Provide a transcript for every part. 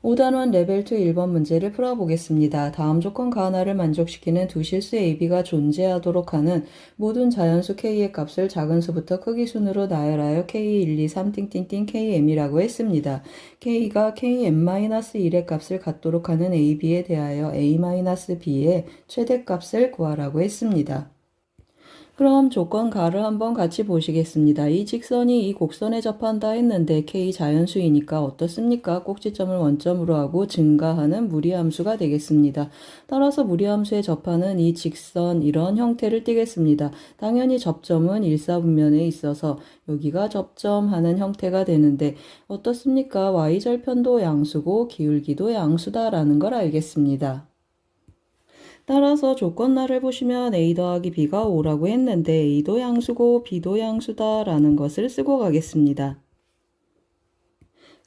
5단원 레벨 2 1번 문제를 풀어보겠습니다. 다음 조건가 하나를 만족시키는 두 실수 AB가 존재하도록 하는 모든 자연수 K의 값을 작은 수부터 크기 순으로 나열하여 K1, 2, 3, 띵띵띵 KM이라고 했습니다. K가 KM-1의 값을 갖도록 하는 AB에 대하여 A-B의 최대값을 구하라고 했습니다. 그럼 조건가를 한번 같이 보시겠습니다. 이 직선이 이 곡선에 접한다 했는데 K 자연수이니까 어떻습니까? 꼭지점을 원점으로 하고 증가하는 무리함수가 되겠습니다. 따라서 무리함수에 접하는 이 직선 이런 형태를 띠겠습니다. 당연히 접점은 일사분면에 있어서 여기가 접점하는 형태가 되는데 어떻습니까? Y절편도 양수고 기울기도 양수다라는 걸 알겠습니다. 따라서 조건란을 보시면 A 더하기 B가 5라고 했는데 A도 양수고 B도 양수다라는 것을 쓰고 가겠습니다.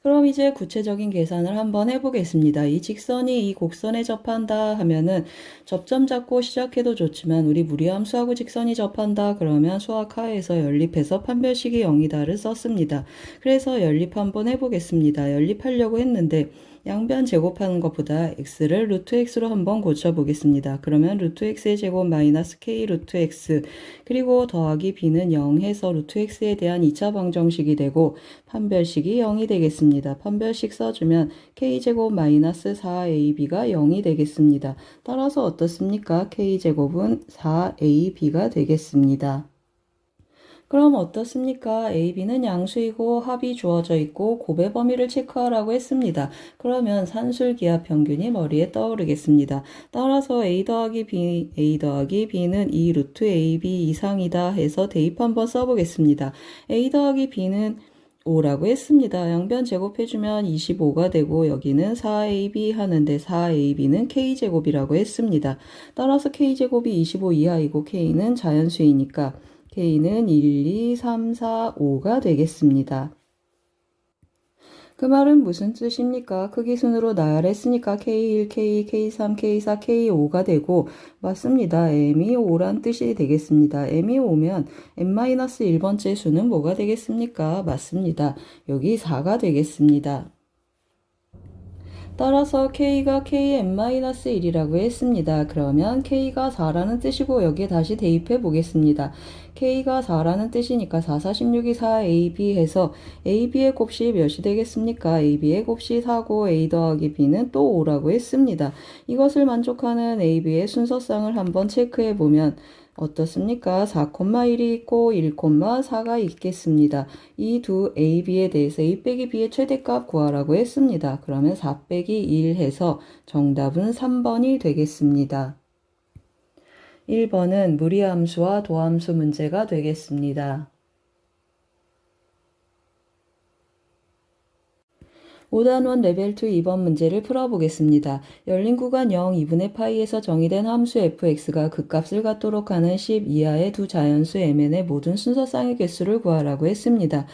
그럼 이제 구체적인 계산을 한번 해보겠습니다. 이 직선이 이 곡선에 접한다 하면은 접점 잡고 시작해도 좋지만 우리 무리함수하고 직선이 접한다 그러면 수학하에서 연립해서 판별식이 0이다를 썼습니다. 그래서 연립 한번 해보겠습니다. 연립하려고 했는데 양변 제곱하는 것보다 x를 루트 x로 한번 고쳐보겠습니다. 그러면 루트 x의 제곱 마이너스 k 루트 x 그리고 더하기 b는 0 해서 루트 x에 대한 2차 방정식이 되고 판별식이 0이 되겠습니다. 판별식 써주면 k제곱 마이너스 4ab가 0이 되겠습니다. 따라서 어떻습니까? k제곱은 4ab가 되겠습니다. 그럼 어떻습니까? A, B는 양수이고 합이 주어져 있고 곱의 범위를 체크하라고 했습니다. 그러면 산술기하 평균이 머리에 떠오르겠습니다. 따라서 A 더하기 B는 2 루트 AB 이상이다 해서 대입 한번 써보겠습니다. A 더하기 B는 5라고 했습니다. 양변 제곱해주면 25가 되고 여기는 4AB 하는데 4AB는 K제곱이라고 했습니다. 따라서 K제곱이 25 이하이고 K는 자연수이니까 K는 1, 2, 3, 4, 5가 되겠습니다. 그 말은 무슨 뜻입니까? 크기 순으로 나열했으니까 K1, K2, K3, K4, K5가 되고 맞습니다. M이 5란 뜻이 되겠습니다. M이 5면 M-1번째 수는 뭐가 되겠습니까? 맞습니다. 여기 4가 되겠습니다. 따라서 K가 KM-1이라고 했습니다. 그러면 K가 4라는 뜻이고 여기에 다시 대입해 보겠습니다. K가 4라는 뜻이니까 4, 4, 16이 4AB 해서 AB의 곱이 몇이 되겠습니까? AB의 곱이 4고 A 더하기 B는 또 5라고 했습니다. 이것을 만족하는 AB의 순서상을 한번 체크해 보면 어떻습니까? 4,1이 있고 1,4가 있겠습니다. 이 두 A, B에 대해서 A 빼기 B의 최대값 구하라고 했습니다. 그러면 4 빼기 1 해서 정답은 3번이 되겠습니다. 1번은 무리함수와 도함수 문제가 되겠습니다. 5단원 레벨 2 2번 문제를 풀어보겠습니다. 열린 구간 0, 2분의 파이에서 정의된 함수 fx가 극값을 갖도록 하는 10 이하의 두 자연수 mn의 모든 순서쌍의 개수를 구하라고 했습니다.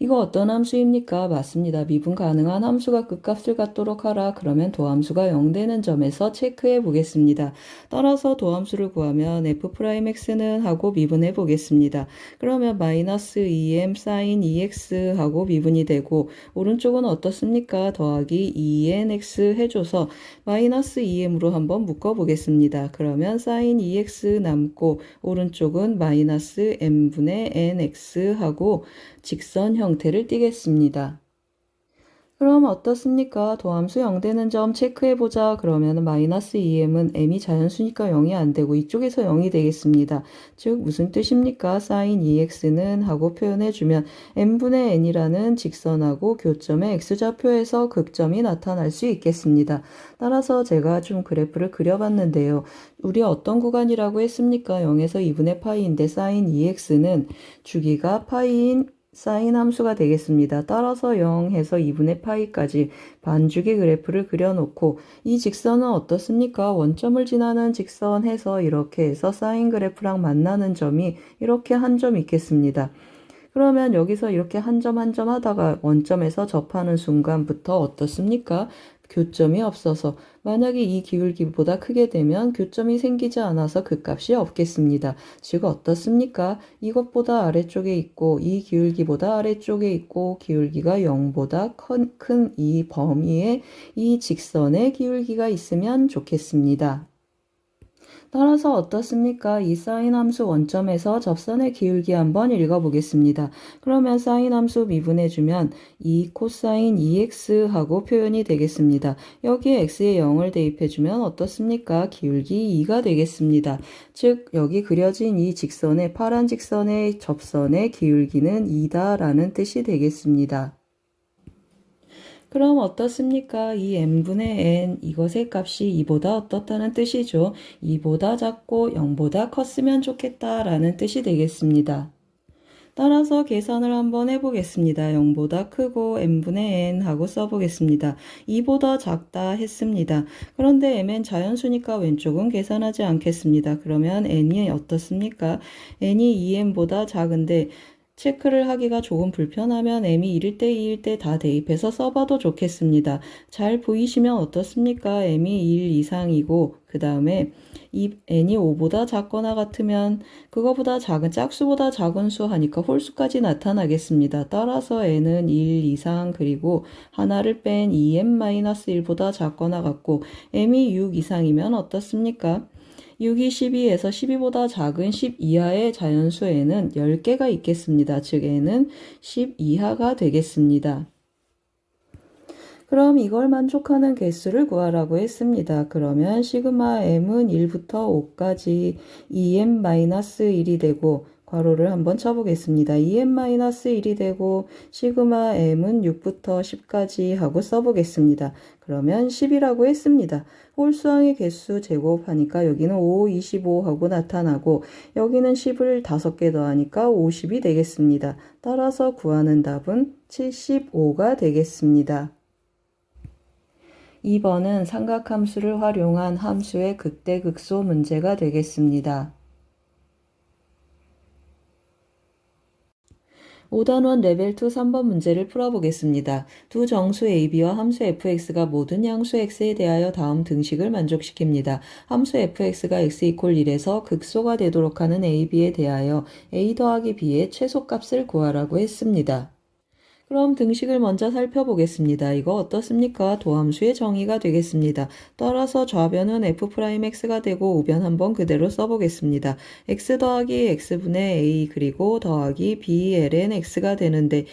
이거 어떤 함수입니까? 맞습니다. 미분 가능한 함수가 끝값을 갖도록 하라. 그러면 도함수가 0 되는 점에서 체크해 보겠습니다. 따라서 도함수를 구하면 f'x는 하고 미분해 보겠습니다. 그러면 마이너스 2m sin 2x 하고 미분이 되고 오른쪽은 어떻습니까? 더하기 2nx 해줘서 마이너스 2m으로 한번 묶어 보겠습니다. 그러면 sin 2x 남고 오른쪽은 마이너스 m분의 nx 하고 직선 형태를 띠겠습니다. 그럼 어떻습니까? 도함수 0 되는 점 체크해보자. 그러면 마이너스 2m은 m이 자연수니까 0이 안 되고 이쪽에서 0이 되겠습니다. 즉 무슨 뜻입니까? sin 2x는 하고 표현해주면 m분의 n이라는 직선하고 교점의 x좌표에서 극점이 나타날 수 있겠습니다. 따라서 제가 좀 그래프를 그려봤는데요. 우리 어떤 구간이라고 했습니까? 0에서 2분의 파이인데 sin 2x는 주기가 파이인 사인 함수가 되겠습니다. 따라서 0에서 2분의 파이까지 반주기 그래프를 그려놓고 이 직선은 어떻습니까? 원점을 지나는 직선 해서 이렇게 해서 사인 그래프랑 만나는 점이 이렇게 한 점 있겠습니다. 그러면 여기서 이렇게 한 점 한 점 하다가 원점에서 접하는 순간부터 어떻습니까? 교점이 없어서 만약에 이 기울기보다 크게 되면 교점이 생기지 않아서 그 값이 없겠습니다. 즉 어떻습니까? 이것보다 아래쪽에 있고 이 기울기보다 아래쪽에 있고 기울기가 0보다 큰 이 범위에 이 직선의 기울기가 있으면 좋겠습니다. 따라서 어떻습니까? 이 사인 함수 원점에서 접선의 기울기 한번 읽어보겠습니다. 그러면 사인 함수 미분해주면 2 코사인 2x 하고 표현이 되겠습니다. 여기에 x에 0을 대입해주면 어떻습니까? 기울기 2가 되겠습니다. 즉 여기 그려진 이 직선의 파란 직선의 접선의 기울기는 2다라는 뜻이 되겠습니다. 그럼 어떻습니까? 이 n분의 n 이것의 값이 2보다 어떻다는 뜻이죠. 2보다 작고 0보다 컸으면 좋겠다라는 뜻이 되겠습니다. 따라서 계산을 한번 해보겠습니다. 0보다 크고 n분의 n 하고 써보겠습니다. 2보다 작다 했습니다. 그런데 m은 자연수니까 왼쪽은 계산하지 않겠습니다. 그러면 n이 어떻습니까? n이 2n보다 작은데 체크를 하기가 조금 불편하면 m이 1일 때 2일 때 다 대입해서 써봐도 좋겠습니다. 잘 보이시면 어떻습니까? m이 1 이상이고 그 다음에 이 n이 5보다 작거나 같으면 그거보다 작은 짝수보다 작은 수 하니까 홀수까지 나타나겠습니다. 따라서 n은 1 이상 그리고 하나를 뺀 2n-1보다 작거나 같고 m이 6 이상이면 어떻습니까? 6이 12에서 12보다 작은 10 이하의 자연수 n은 10개가 있겠습니다. 즉 n은 10 이하가 되겠습니다. 그럼 이걸 만족하는 개수를 구하라고 했습니다. 그러면 시그마 m은 1부터 5까지 2n-1이 되고 괄호를 한번 쳐보겠습니다. 2n-1이 되고 시그마 m은 6부터 10까지 하고 써보겠습니다. 그러면 10이라고 했습니다. 홀수항의 개수 제곱하니까 여기는 5, 25 하고 나타나고 여기는 10을 5개 더하니까 50이 되겠습니다. 따라서 구하는 답은 75가 되겠습니다. 2번은 삼각함수를 활용한 함수의 극대극소 문제가 되겠습니다. 5단원 레벨 2 3번 문제를 풀어보겠습니다. 두 정수 AB와 함수 fx가 모든 양수 x에 대하여 다음 등식을 만족시킵니다. 함수 fx가 x = 1에서 극소가 되도록 하는 AB에 대하여 a 더하기 b의 최소값을 구하라고 했습니다. 그럼 등식을 먼저 살펴보겠습니다. 이거 어떻습니까? 도함수의 정의가 되겠습니다. 따라서 좌변은 f'x가 되고 우변 한번 그대로 써보겠습니다. x 더하기 x분의 a 그리고 더하기 b ln x가 되는데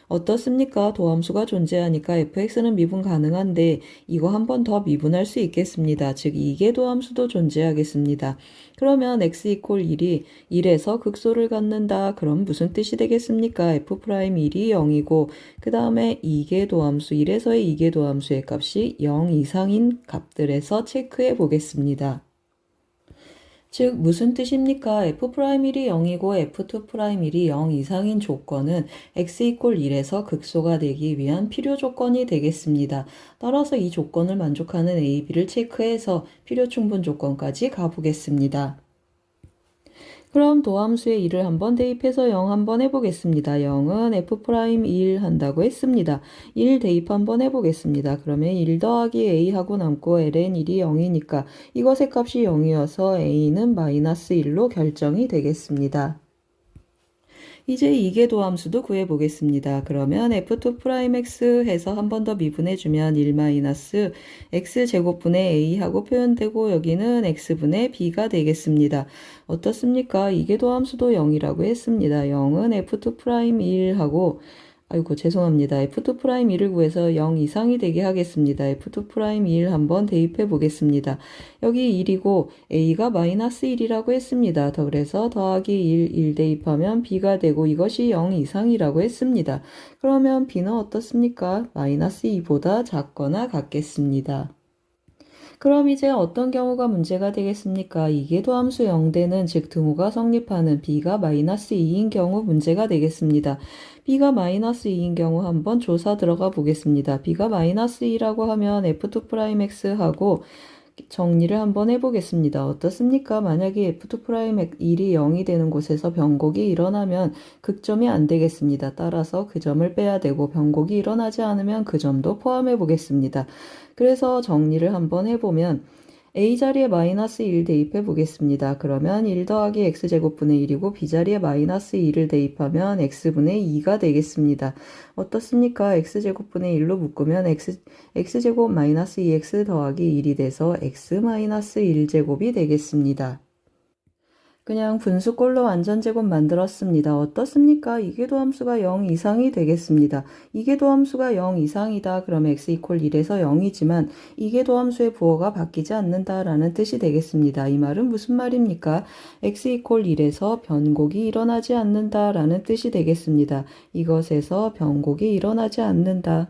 어떻습니까? 도함수가 존재하니까 fx는 미분 가능한데 이거 한 번 더 미분할 수 있겠습니다. 즉 이계 도함수도 존재하겠습니다. 그러면 x = 1이 1에서 극소를 갖는다. 그럼 무슨 뜻이 되겠습니까? f'1이 0이고 그 다음에 이계 도함수 1에서의 이계 도함수의 값이 0 이상인 값들에서 체크해 보겠습니다. 즉 무슨 뜻입니까? f'1이 0이고 f'2'1이 0 이상인 조건은 x = 1에서 극소가 되기 위한 필요 조건이 되겠습니다. 따라서 이 조건을 만족하는 a, b를 체크해서 필요 충분 조건까지 가보겠습니다. 그럼 도함수에 1을 한번 대입해서 0 한번 해보겠습니다. 0은 f'1 한다고 했습니다. 1 대입 한번 해보겠습니다. 그러면 1 더하기 a 하고 남고 ln 1이 0이니까 이것의 값이 0이어서 a는 -1로 결정이 되겠습니다. 이제 이계 도함수도 구해보겠습니다. 그러면 f2'x 해서 한 번 더 미분해주면 1-x제곱분의 a 하고 표현되고 여기는 x분의 b가 되겠습니다. 어떻습니까? 이계 도함수도 0이라고 했습니다. 0은 f2'1 하고 아이고 죄송합니다. f2'1을 구해서 0 이상이 되게 하겠습니다. f2'1 한번 대입해 보겠습니다. 여기 1이고 a가 -1이라고 했습니다. 그래서 더하기 1 대입하면 b가 되고 이것이 0 이상이라고 했습니다. 그러면 b는 어떻습니까? -2보다 작거나 같겠습니다. 그럼 이제 어떤 경우가 문제가 되겠습니까? 이계 도함수 0되는 즉 등호가 성립하는 b가 -2인 경우 문제가 되겠습니다. b가 -2인 경우 한번 조사 들어가 보겠습니다. b가 -2라고 하면 f2'x하고 정리를 한번 해보겠습니다. 어떻습니까? 만약에 F2'1이 0이 되는 곳에서 변곡이 일어나면 극점이 안 되겠습니다. 따라서 그 점을 빼야 되고 변곡이 일어나지 않으면 그 점도 포함해 보겠습니다. 그래서 정리를 한번 해보면 A자리에 마이너스 1 대입해 보겠습니다. 그러면 1 더하기 X제곱분의 1이고 B자리에 마이너스 2를 대입하면 X분의 2가 되겠습니다. 어떻습니까? X제곱분의 1로 묶으면 X제곱 마이너스 2X 더하기 1이 돼서 X 마이너스 1제곱이 되겠습니다. 그냥 분수꼴로 완전제곱 만들었습니다. 어떻습니까? 이계도함수가 0 이상이 되겠습니다. 이계도함수가 0 이상이다. 그러면 x 이퀄 1에서 0이지만 이계도함수의 부호가 바뀌지 않는다라는 뜻이 되겠습니다. 이 말은 무슨 말입니까? x 이퀄 1에서 변곡이 일어나지 않는다라는 뜻이 되겠습니다. 이것에서 변곡이 일어나지 않는다.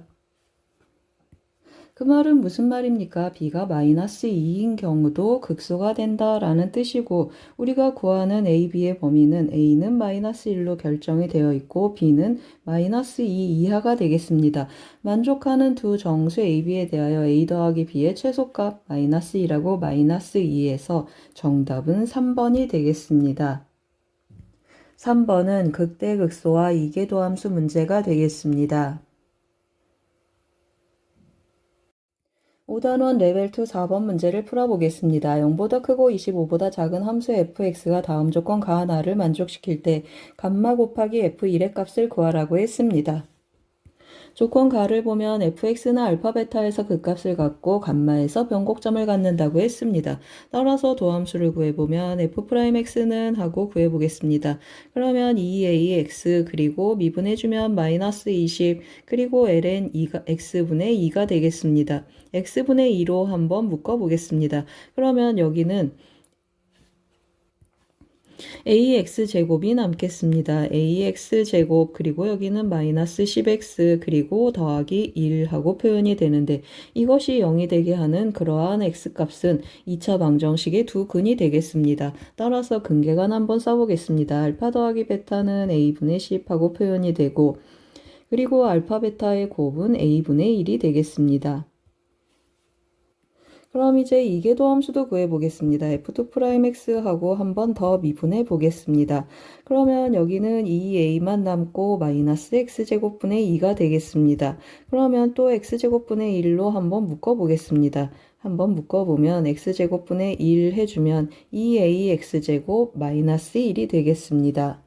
그 말은 무슨 말입니까? b가 마이너스 2인 경우도 극소가 된다라는 뜻이고 우리가 구하는 a, b의 범위는 a는 마이너스 1로 결정이 되어 있고 b는 마이너스 2 이하가 되겠습니다. 만족하는 두 정수 a, b에 대하여 a 더하기 b의 최소값 마이너스 2라고 마이너스 2에서 정답은 3번이 되겠습니다. 3번은 극대극소와 이계도함수 문제가 되겠습니다. 5단원 레벨 2 4번 문제를 풀어보겠습니다. 0보다 크고 25보다 작은 함수 fx가 다음 조건 가하나를 만족시킬 때 감마 곱하기 f1의 값을 구하라고 했습니다. 조건 가를 보면 fx는 알파 베타에서 그 값을 갖고 감마에서 변곡점을 갖는다고 했습니다. 따라서 도함수를 구해보면 f'x는 하고 구해보겠습니다. 그러면 2ax 그리고 미분해주면 마이너스 20 그리고 ln x분의 2가 되겠습니다. x분의 2로 한번 묶어보겠습니다. 그러면 여기는 ax제곱이 남겠습니다. ax제곱 그리고 여기는 마이너스 10x 그리고 더하기 1하고 표현이 되는데 이것이 0이 되게 하는 그러한 x값은 2차 방정식의 두 근이 되겠습니다. 따라서 근계관 한번 써보겠습니다. 알파 더하기 베타는 a분의 10하고 표현이 되고 그리고 알파 베타의 곱은 a분의 1이 되겠습니다. 그럼 이제 이계도함수도 구해보겠습니다. f2'x하고 한 번 더 미분해 보겠습니다. 그러면 여기는 2a만 남고 마이너스 x제곱분의 2가 되겠습니다. 그러면 또 x제곱분의 1로 한번 묶어보겠습니다. 한번 묶어보면 x제곱분의 1 해주면 2ax제곱 마이너스 1이 되겠습니다.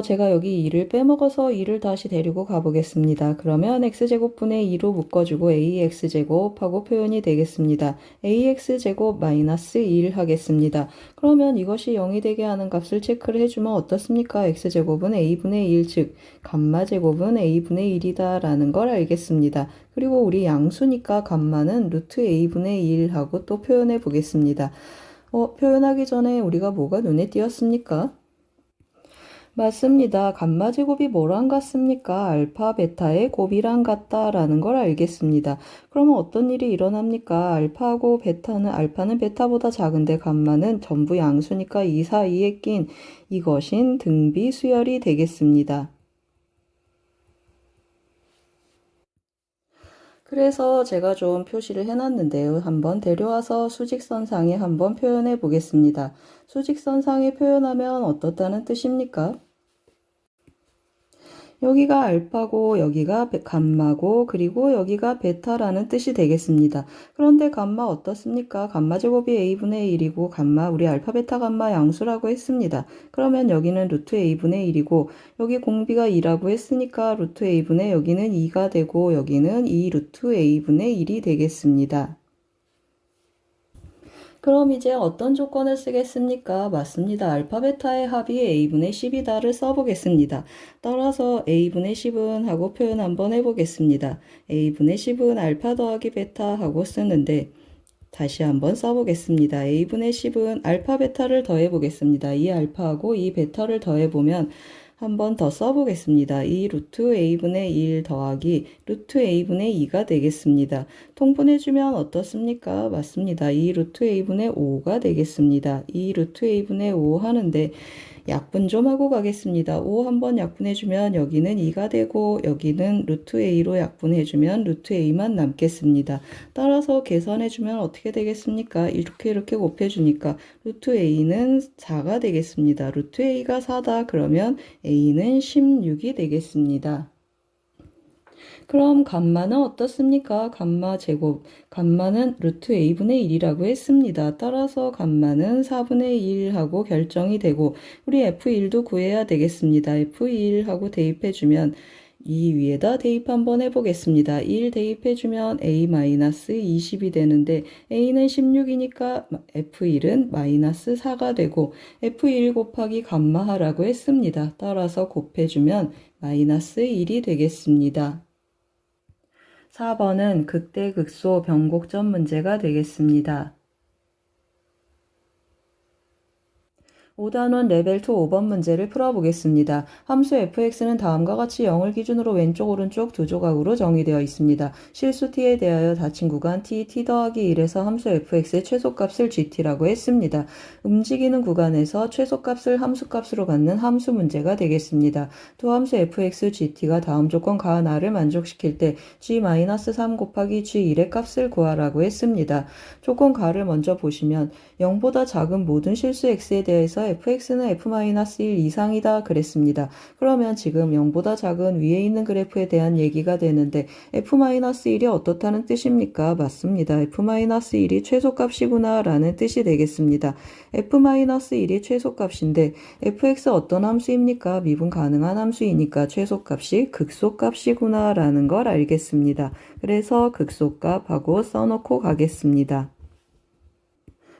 제가 여기 2를 빼먹어서 2를 다시 데리고 가보겠습니다. 그러면 x제곱분의 2로 묶어주고 ax제곱하고 표현이 되겠습니다. ax제곱 마이너스 1 하겠습니다. 그러면 이것이 0이 되게 하는 값을 체크를 해주면 어떻습니까? x제곱은 a분의 1, 즉 감마제곱은 a분의 1이다 라는 걸 알겠습니다. 그리고 우리 양수니까 감마는 루트 a분의 1 하고 또 표현해 보겠습니다. 표현하기 전에 우리가 뭐가 눈에 띄었습니까? 맞습니다. 감마제곱이 뭐랑 같습니까? 알파, 베타의 곱이랑 같다라는 걸 알겠습니다. 그러면 어떤 일이 일어납니까? 알파는 베타보다 작은데 감마는 전부 양수니까 이 사이에 낀 이것인 등비 수열이 되겠습니다. 그래서 제가 좀 표시를 해놨는데요. 한번 데려와서 수직선상에 한번 표현해 보겠습니다. 수직선상에 표현하면 어떻다는 뜻입니까? 여기가 알파고 여기가 감마고 그리고 여기가 베타라는 뜻이 되겠습니다. 그런데 감마 어떻습니까? 감마 제곱이 a분의 1이고 감마 우리 알파 베타 감마 양수라고 했습니다. 그러면 여기는 루트 a분의 1이고 여기 공비가 2라고 했으니까 루트 a분의 여기는 2가 되고 여기는 2 루트 a분의 1이 되겠습니다. 그럼 이제 어떤 조건을 쓰겠습니까? 맞습니다. 알파 베타의 합이 a분의 10이다를 써보겠습니다. 따라서 a분의 10은 하고 표현 한번 해보겠습니다. a분의 10은 알파 더하기 베타 하고 쓰는데 다시 한번 써보겠습니다. a분의 10은 알파 베타를 더해보겠습니다. 이 알파하고 이 베타를 더해보면 한 번 더 써보겠습니다. 이 루트 a분의 1 더하기 루트 a분의 2가 되겠습니다. 통분해주면 어떻습니까? 맞습니다. 이 루트 a분의 5가 되겠습니다. 이 루트 a분의 5 하는데 약분 좀 하고 가겠습니다. 5 한번 약분해주면 여기는 2가 되고 여기는 루트 a로 약분해주면 루트 a만 남겠습니다. 따라서 계산해주면 어떻게 되겠습니까? 이렇게 곱해주니까 루트 a는 4가 되겠습니다. 루트 a가 4다 그러면 a는 16이 되겠습니다. 그럼 감마는 어떻습니까? 감마 제곱, 감마는 루트 a분의 1이라고 했습니다. 따라서 감마는 4분의 1하고 결정이 되고 우리 f1도 구해야 되겠습니다. f1 하고 대입해주면 이 위에다 대입 한번 해보겠습니다. 1 대입해주면 a-20이 되는데 a는 16이니까 f1은 마이너스 4가 되고 f1 곱하기 감마하라고 했습니다. 따라서 곱해주면 마이너스 1이 되겠습니다. 4번은 극대극소 변곡점 문제가 되겠습니다. 5단원 레벨 2 5번 문제를 풀어보겠습니다. 함수 fx는 다음과 같이 0을 기준으로 왼쪽 오른쪽 두 조각으로 정의되어 있습니다. 실수 t에 대하여 닫힌 구간 t 더하기 1에서 함수 fx의 최소값을 gt라고 했습니다. 움직이는 구간에서 최소값을 함수값으로 갖는 함수 문제가 되겠습니다. 또 함수 fx gt가 다음 조건 가나를 만족시킬 때 g-3 곱하기 g1의 값을 구하라고 했습니다. 조건 가를 먼저 보시면 0보다 작은 모든 실수 x에 대해서 fx는 f-1 이상이다 그랬습니다. 그러면 지금 0보다 작은 위에 있는 그래프에 대한 얘기가 되는데 f-1이 어떻다는 뜻입니까? 맞습니다. f-1이 최소값이구나 라는 뜻이 되겠습니다. f-1이 최소값인데 fx 어떤 함수입니까? 미분 가능한 함수이니까 최소값이 극소값이구나 라는 걸 알겠습니다. 그래서 극소값하고 써놓고 가겠습니다.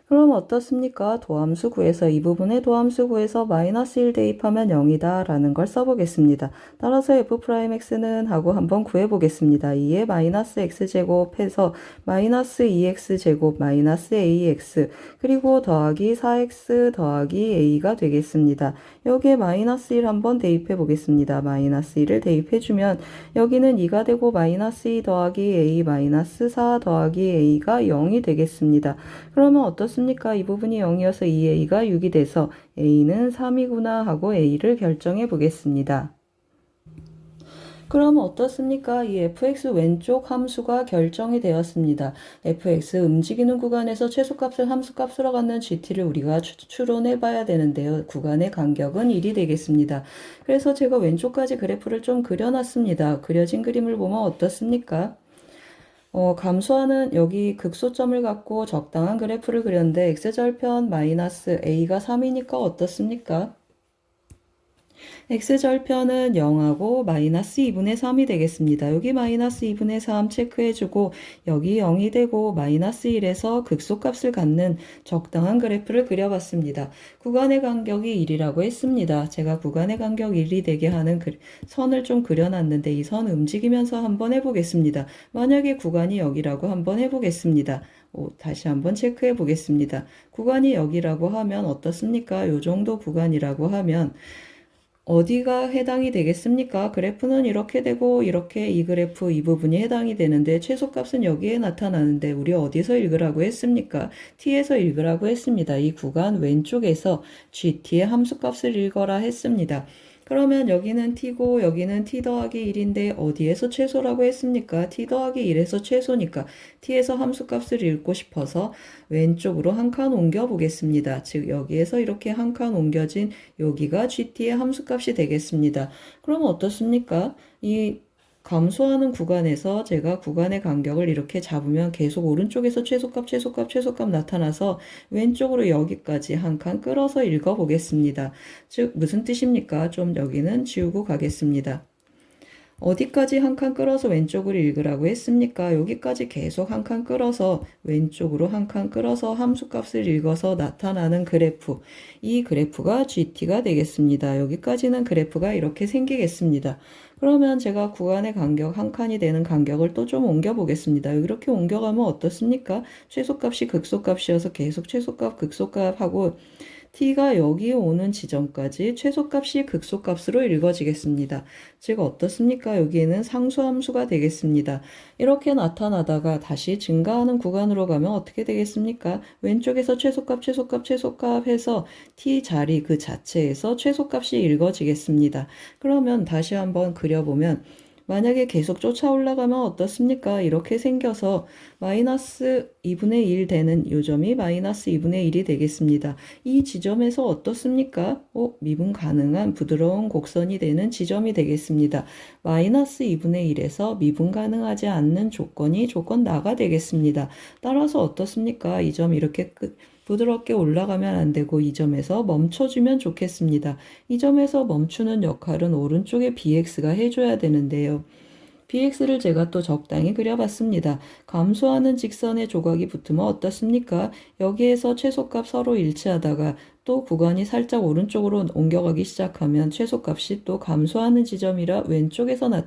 그럼 어떻습니까? 도함수 구해서 이 부분에 도함수 구해서 마이너스 1 대입하면 0이다 라는 걸 써보겠습니다. 따라서 f'x는 하고 한번 구해보겠습니다. 2에 마이너스 x제곱 해서 마이너스 2x제곱 마이너스 ax 그리고 더하기 4x 더하기 a가 되겠습니다. 여기에 마이너스 1 한번 대입해 보겠습니다. 마이너스 1을 대입해주면 여기는 2가 되고 마이너스 2 더하기 a 마이너스 4 더하기 a가 0이 되겠습니다. 그러면 어떻습니까? 이 부분이 0이어서 2a가 6이 돼서 a는 3이구나 하고 a를 결정해 보겠습니다. 그럼 어떻습니까? 이 fx 왼쪽 함수가 결정이 되었습니다. fx 움직이는 구간에서 최소값을 함수값으로 갖는 gt를 우리가 추론해 봐야 되는데요. 구간의 간격은 1이 되겠습니다. 그래서 제가 왼쪽까지 그래프를 좀 그려놨습니다. 그려진 그림을 보면 어떻습니까? 감소하는 여기 극소점을 갖고 적당한 그래프를 그렸는데 x절편 마이너스 a가 3이니까 어떻습니까? x절편은 0하고 마이너스 2분의 3이 되겠습니다. 여기 마이너스 2분의 3 체크해주고 여기 0이 되고 마이너스 1에서 극소값을 갖는 적당한 그래프를 그려봤습니다. 구간의 간격이 1이라고 했습니다. 제가 구간의 간격 1이 되게 하는 선을 좀 그려놨는데 이 선 움직이면서 한번 해보겠습니다. 만약에 구간이 여기라고 한번 해보겠습니다. 다시 한번 체크해 보겠습니다. 구간이 여기라고 하면 어떻습니까? 요 정도 구간이라고 하면 어디가 해당이 되겠습니까? 그래프는 이렇게 되고 이렇게 이 그래프 이 부분이 해당이 되는데 최소값은 여기에 나타나는데 우리 어디서 읽으라고 했습니까? t에서 읽으라고 했습니다. 이 구간 왼쪽에서 gt의 함수값을 읽어라 했습니다. 그러면 여기는 t고 여기는 t 더하기 1인데 어디에서 최소라고 했습니까? t 더하기 1에서 최소니까 t에서 함수값을 읽고 싶어서 왼쪽으로 한 칸 옮겨 보겠습니다. 즉 여기에서 이렇게 한 칸 옮겨진 여기가 gt의 함수값이 되겠습니다. 그럼 어떻습니까? 이 감소하는 구간에서 제가 구간의 간격을 이렇게 잡으면 계속 오른쪽에서 최소값 나타나서 왼쪽으로 여기까지 한 칸 끌어서 읽어 보겠습니다. 즉 무슨 뜻입니까? 좀 여기는 지우고 가겠습니다. 어디까지 한 칸 끌어서 왼쪽으로 읽으라고 했습니까? 여기까지 계속 한 칸 끌어서 왼쪽으로 한 칸 끌어서 함수값을 읽어서 나타나는 그래프. 이 그래프가 GT가 되겠습니다. 여기까지는 그래프가 이렇게 생기겠습니다. 그러면 제가 구간의 간격 한 칸이 되는 간격을 또 좀 옮겨 보겠습니다. 이렇게 옮겨가면 어떻습니까? 최소값이 극소값이어서 계속 최소값 극소값 하고 t가 여기 오는 지점까지 최소값이 극소값으로 읽어지겠습니다. 즉 어떻습니까? 여기에는 상수함수가 되겠습니다. 이렇게 나타나다가 다시 증가하는 구간으로 가면 어떻게 되겠습니까? 왼쪽에서 최소값 해서 t 자리 그 자체에서 최소값이 읽어지겠습니다. 그러면 다시 한번 그려보면 만약에 계속 쫓아 올라가면 어떻습니까? 이렇게 생겨서 마이너스 2분의 1 되는 요점이 마이너스 2분의 1이 되겠습니다. 이 지점에서 어떻습니까? 미분 가능한 부드러운 곡선이 되는 지점이 되겠습니다. 마이너스 2분의 1에서 미분 가능하지 않는 조건이 조건 나가 되겠습니다. 따라서 어떻습니까? 이 점 이렇게 부드럽게 올라가면 안 되고 이 점에서 멈춰주면 좋겠습니다. 이 점에서 멈추는 역할은 오른쪽에 bx가 해줘야 되는데요. bx를 제가 또 적당히 그려봤습니다. 감소하는 직선의 조각이 붙으면 어떻습니까? 여기에서 최소값 서로 일치하다가 또 구간이 살짝 오른쪽으로 옮겨가기 시작하면 최소값이 또 감소하는 지점이라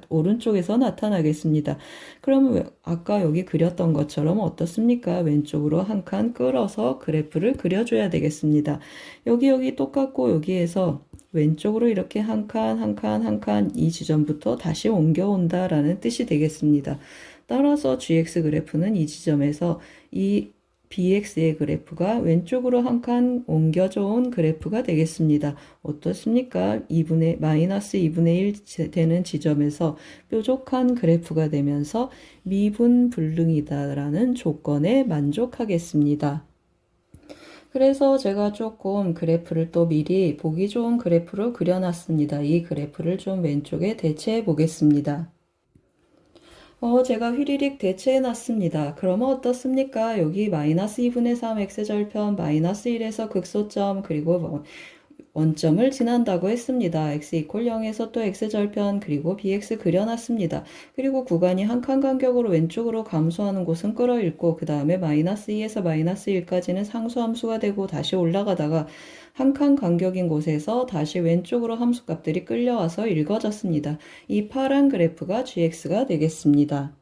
오른쪽에서 나타나겠습니다. 그러면 아까 여기 그렸던 것처럼 어떻습니까? 왼쪽으로 한 칸 끌어서 그래프를 그려줘야 되겠습니다. 여기 똑같고 여기에서 왼쪽으로 이렇게 한 칸 이 지점부터 다시 옮겨온다라는 뜻이 되겠습니다. 따라서 GX 그래프는 이 지점에서 이 BX의 그래프가 왼쪽으로 한 칸 옮겨져 온 그래프가 되겠습니다. 어떻습니까? 마이너스 2분의 1 되는 지점에서 뾰족한 그래프가 되면서 미분 불능이다라는 조건에 만족하겠습니다. 그래서 제가 조금 그래프를 또 미리 보기 좋은 그래프로 그려놨습니다. 이 그래프를 좀 왼쪽에 대체해 보겠습니다. 제가 휘리릭 대체해 놨습니다. 그러면 어떻습니까? 여기 마이너스 2분의 3 x절편 마이너스 1에서 극소점 그리고 원점을 지난다고 했습니다. x 이퀄 0에서 또 x절편 그리고 bx 그려놨습니다. 그리고 구간이 한 칸 간격으로 왼쪽으로 감소하는 곳은 끌어읽고 그 다음에 마이너스 2에서 마이너스 1까지는 상수함수가 되고 다시 올라가다가 한 칸 간격인 곳에서 다시 왼쪽으로 함수값들이 끌려와서 읽어졌습니다. 이 파란 그래프가 gx가 되겠습니다.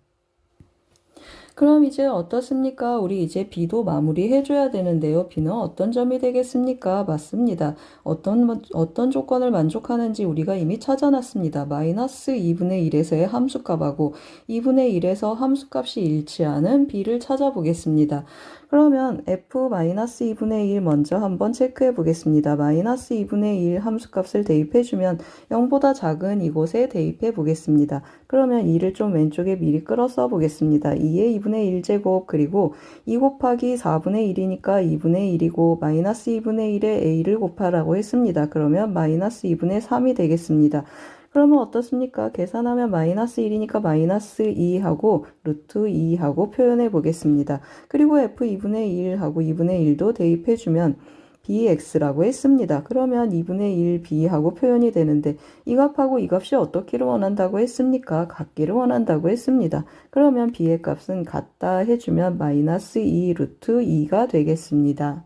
그럼 이제 어떻습니까? 우리 이제 B도 마무리해줘야 되는데요. B는 어떤 점이 되겠습니까? 맞습니다. 어떤 조건을 만족하는지 우리가 이미 찾아놨습니다. 마이너스 2분의 1에서의 함수값하고 2분의 1에서 함수값이 일치하는 B를 찾아보겠습니다. 그러면 F-2분의 1 먼저 한번 체크해 보겠습니다. 마이너스 2분의 1 함수값을 대입해주면 0보다 작은 이곳에 대입해 보겠습니다. 그러면 2를 좀 왼쪽에 미리 끌어 써 보겠습니다. 2의 2분의 1제곱 그리고 2 곱하기 4분의 1이니까 2분의 1이고 마이너스 2분의 1에 a를 곱하라고 했습니다. 그러면 마이너스 2분의 3이 되겠습니다. 그러면 어떻습니까? 계산하면 마이너스 1이니까 마이너스 2하고 루트 2하고 표현해 보겠습니다. 그리고 f2분의 1하고 2분의 1도 대입해주면 bx라고 했습니다. 그러면 2분의 1 b하고 표현이 되는데 이 값하고 이 값이 어떻기를 원한다고 했습니까? 같기를 원한다고 했습니다. 그러면 b의 값은 같다 해주면 마이너스 2 루트 2가 되겠습니다.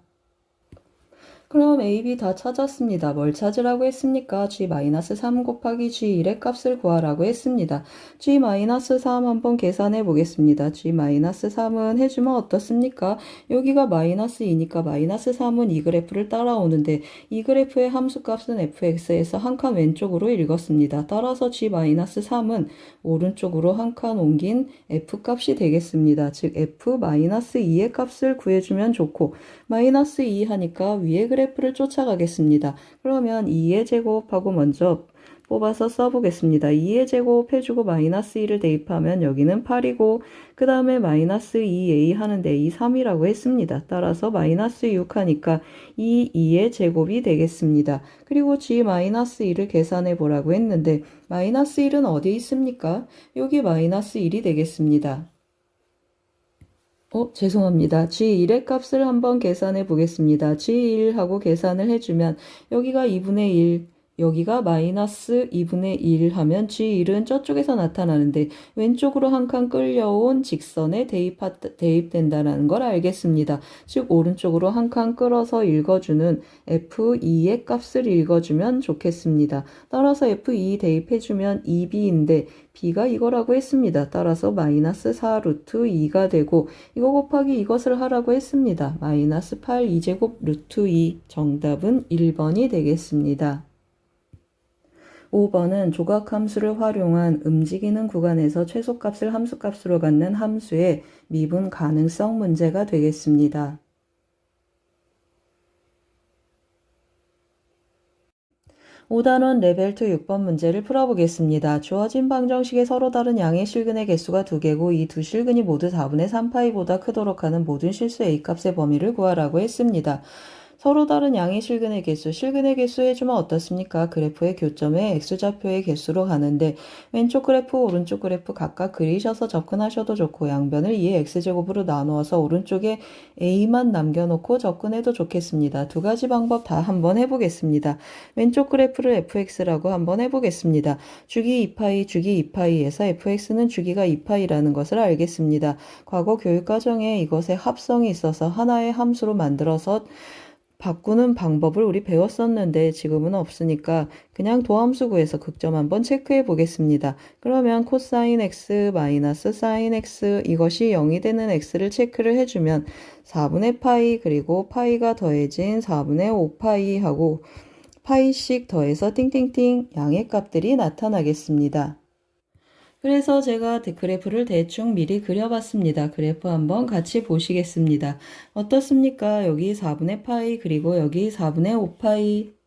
그럼 A, B 다 찾았습니다. 뭘 찾으라고 했습니까? G-3 곱하기 G1의 값을 구하라고 했습니다. G-3 한번 계산해 보겠습니다. G-3은 해주면 어떻습니까? 여기가 마이너스 2니까 마이너스 3은 이 그래프를 따라오는데 이 그래프의 함수값은 fx에서 한 칸 왼쪽으로 읽었습니다. 따라서 G-3은 오른쪽으로 한 칸 옮긴 f값이 되겠습니다. 즉 f-2의 값을 구해주면 좋고 마이너스 2 하니까 위에 그래프를 쫓아가겠습니다. 그러면 2의 제곱하고 먼저 뽑아서 써보겠습니다. 2의 제곱 해주고 마이너스 2를 대입하면 여기는 8이고 그 다음에 마이너스 2a 하는데 이 3이라고 했습니다. 따라서 마이너스 6 하니까 2의 제곱이 되겠습니다. 그리고 g-1을 계산해 보라고 했는데 마이너스 1은 어디 있습니까? 여기 마이너스 1이 되겠습니다. 죄송합니다. G1의 값을 한번 계산해 보겠습니다. G1하고 계산을 해주면 여기가 2분의 1, 여기가 마이너스 2분의 1 하면 G1은 저쪽에서 나타나는데 왼쪽으로 한 칸 끌려온 직선에 대입된다는 걸 알겠습니다. 즉 오른쪽으로 한 칸 끌어서 읽어주는 F2의 값을 읽어주면 좋겠습니다. 따라서 F2 대입해주면 2B인데 B가 이거라고 했습니다. 따라서 마이너스 4 루트 2가 되고 이거 곱하기 이것을 하라고 했습니다. 마이너스 8 2제곱 루트 2 정답은 1번이 되겠습니다. 5번은 조각함수를 활용한 움직이는 구간에서 최소값을 함수값으로 갖는 함수의 미분 가능성 문제가 되겠습니다. 5단원 레벨 2 6번 문제를 풀어보겠습니다. 주어진 방정식에 서로 다른 양의 실근의 개수가 2개고 이 두 실근이 모두 4분의 3파이보다 크도록 하는 모든 실수 A값의 범위를 구하라고 했습니다. 서로 다른 양의 실근의 개수 해주면 어떻습니까? 그래프의 교점에 X좌표의 개수로 가는데 왼쪽 그래프, 오른쪽 그래프 각각 그리셔서 접근하셔도 좋고 양변을 2의 X제곱으로 나누어서 오른쪽에 A만 남겨놓고 접근해도 좋겠습니다. 두 가지 방법 다 한번 해보겠습니다. 왼쪽 그래프를 fx라고 한번 해보겠습니다. 주기 2파이, 주기 2파이에서 fx는 주기가 2파이라는 것을 알겠습니다. 과거 교육과정에 이것의 합성이 있어서 하나의 함수로 만들어서 바꾸는 방법을 우리 배웠었는데 지금은 없으니까 그냥 도함수 구해서 극점 한번 체크해 보겠습니다. 그러면 코사인 x 마이너스 사인 x 이것이 0이 되는 x를 체크를 해주면 4분의 파이 그리고 파이가 더해진 4분의 5파이 하고 파이씩 더해서 띵띵띵 양의 값들이 나타나겠습니다. 그래서 제가 그래프를 대충 미리 그려봤습니다. 그래프 한번 같이 보시겠습니다. 어떻습니까? 여기 4분의 파이 그리고 여기 4분의 5파이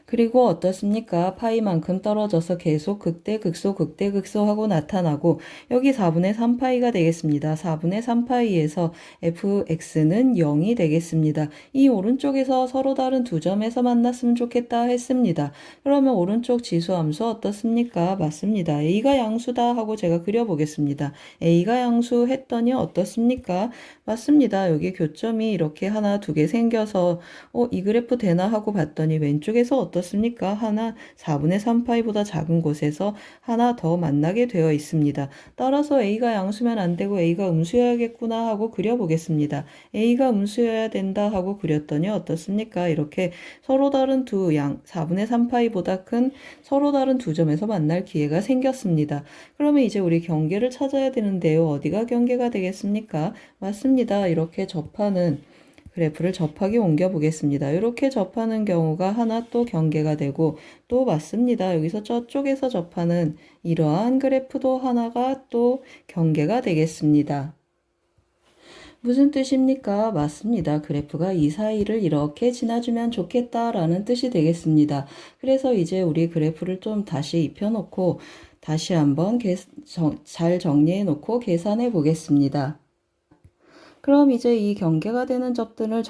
그리고 어떻습니까? 파이만큼 떨어져서 계속 극대 극소 극대 극소 하고 나타나고 여기 4분의 3파이가 되겠습니다. 4분의 3파이에서 fx는 0이 되겠습니다. 이 오른쪽에서 서로 다른 두 점에서 만났으면 좋겠다 했습니다. 그러면 오른쪽 지수함수 어떻습니까? 맞습니다. a가 양수다 하고 제가 그려보겠습니다. a가 양수 했더니 어떻습니까? 맞습니다. 여기 교점이 이렇게 하나 두 개 생겨서 이 그래프 되나 하고 봤더니 왼쪽에서 어떻습니까? 하나 4분의 3파이보다 작은 곳에서 하나 더 만나게 되어 있습니다. 따라서 A가 양수면 안 되고 A가 음수여야겠구나 하고 그려보겠습니다. A가 음수여야 된다 하고 그렸더니 어떻습니까? 이렇게 서로 다른 두 양 4분의 3파이보다 큰 서로 다른 두 점에서 만날 기회가 생겼습니다. 그러면 이제 우리 경계를 찾아야 되는데요. 어디가 경계가 되겠습니까? 맞습니다. 이렇게 접하는 그래프를 접하기 옮겨 보겠습니다. 이렇게 접하는 경우가 하나 또 경계가 되고 또 맞습니다. 여기서 저쪽에서 접하는 이러한 그래프도 하나가 또 경계가 되겠습니다. 무슨 뜻입니까? 맞습니다. 그래프가 이 사이를 이렇게 지나주면 좋겠다라는 뜻이 되겠습니다. 그래서 이제 우리 그래프를 좀 다시 입혀놓고 다시 한번 잘 정리해 놓고 계산해 보겠습니다. 그럼 이제 이 경계가 되는 점들을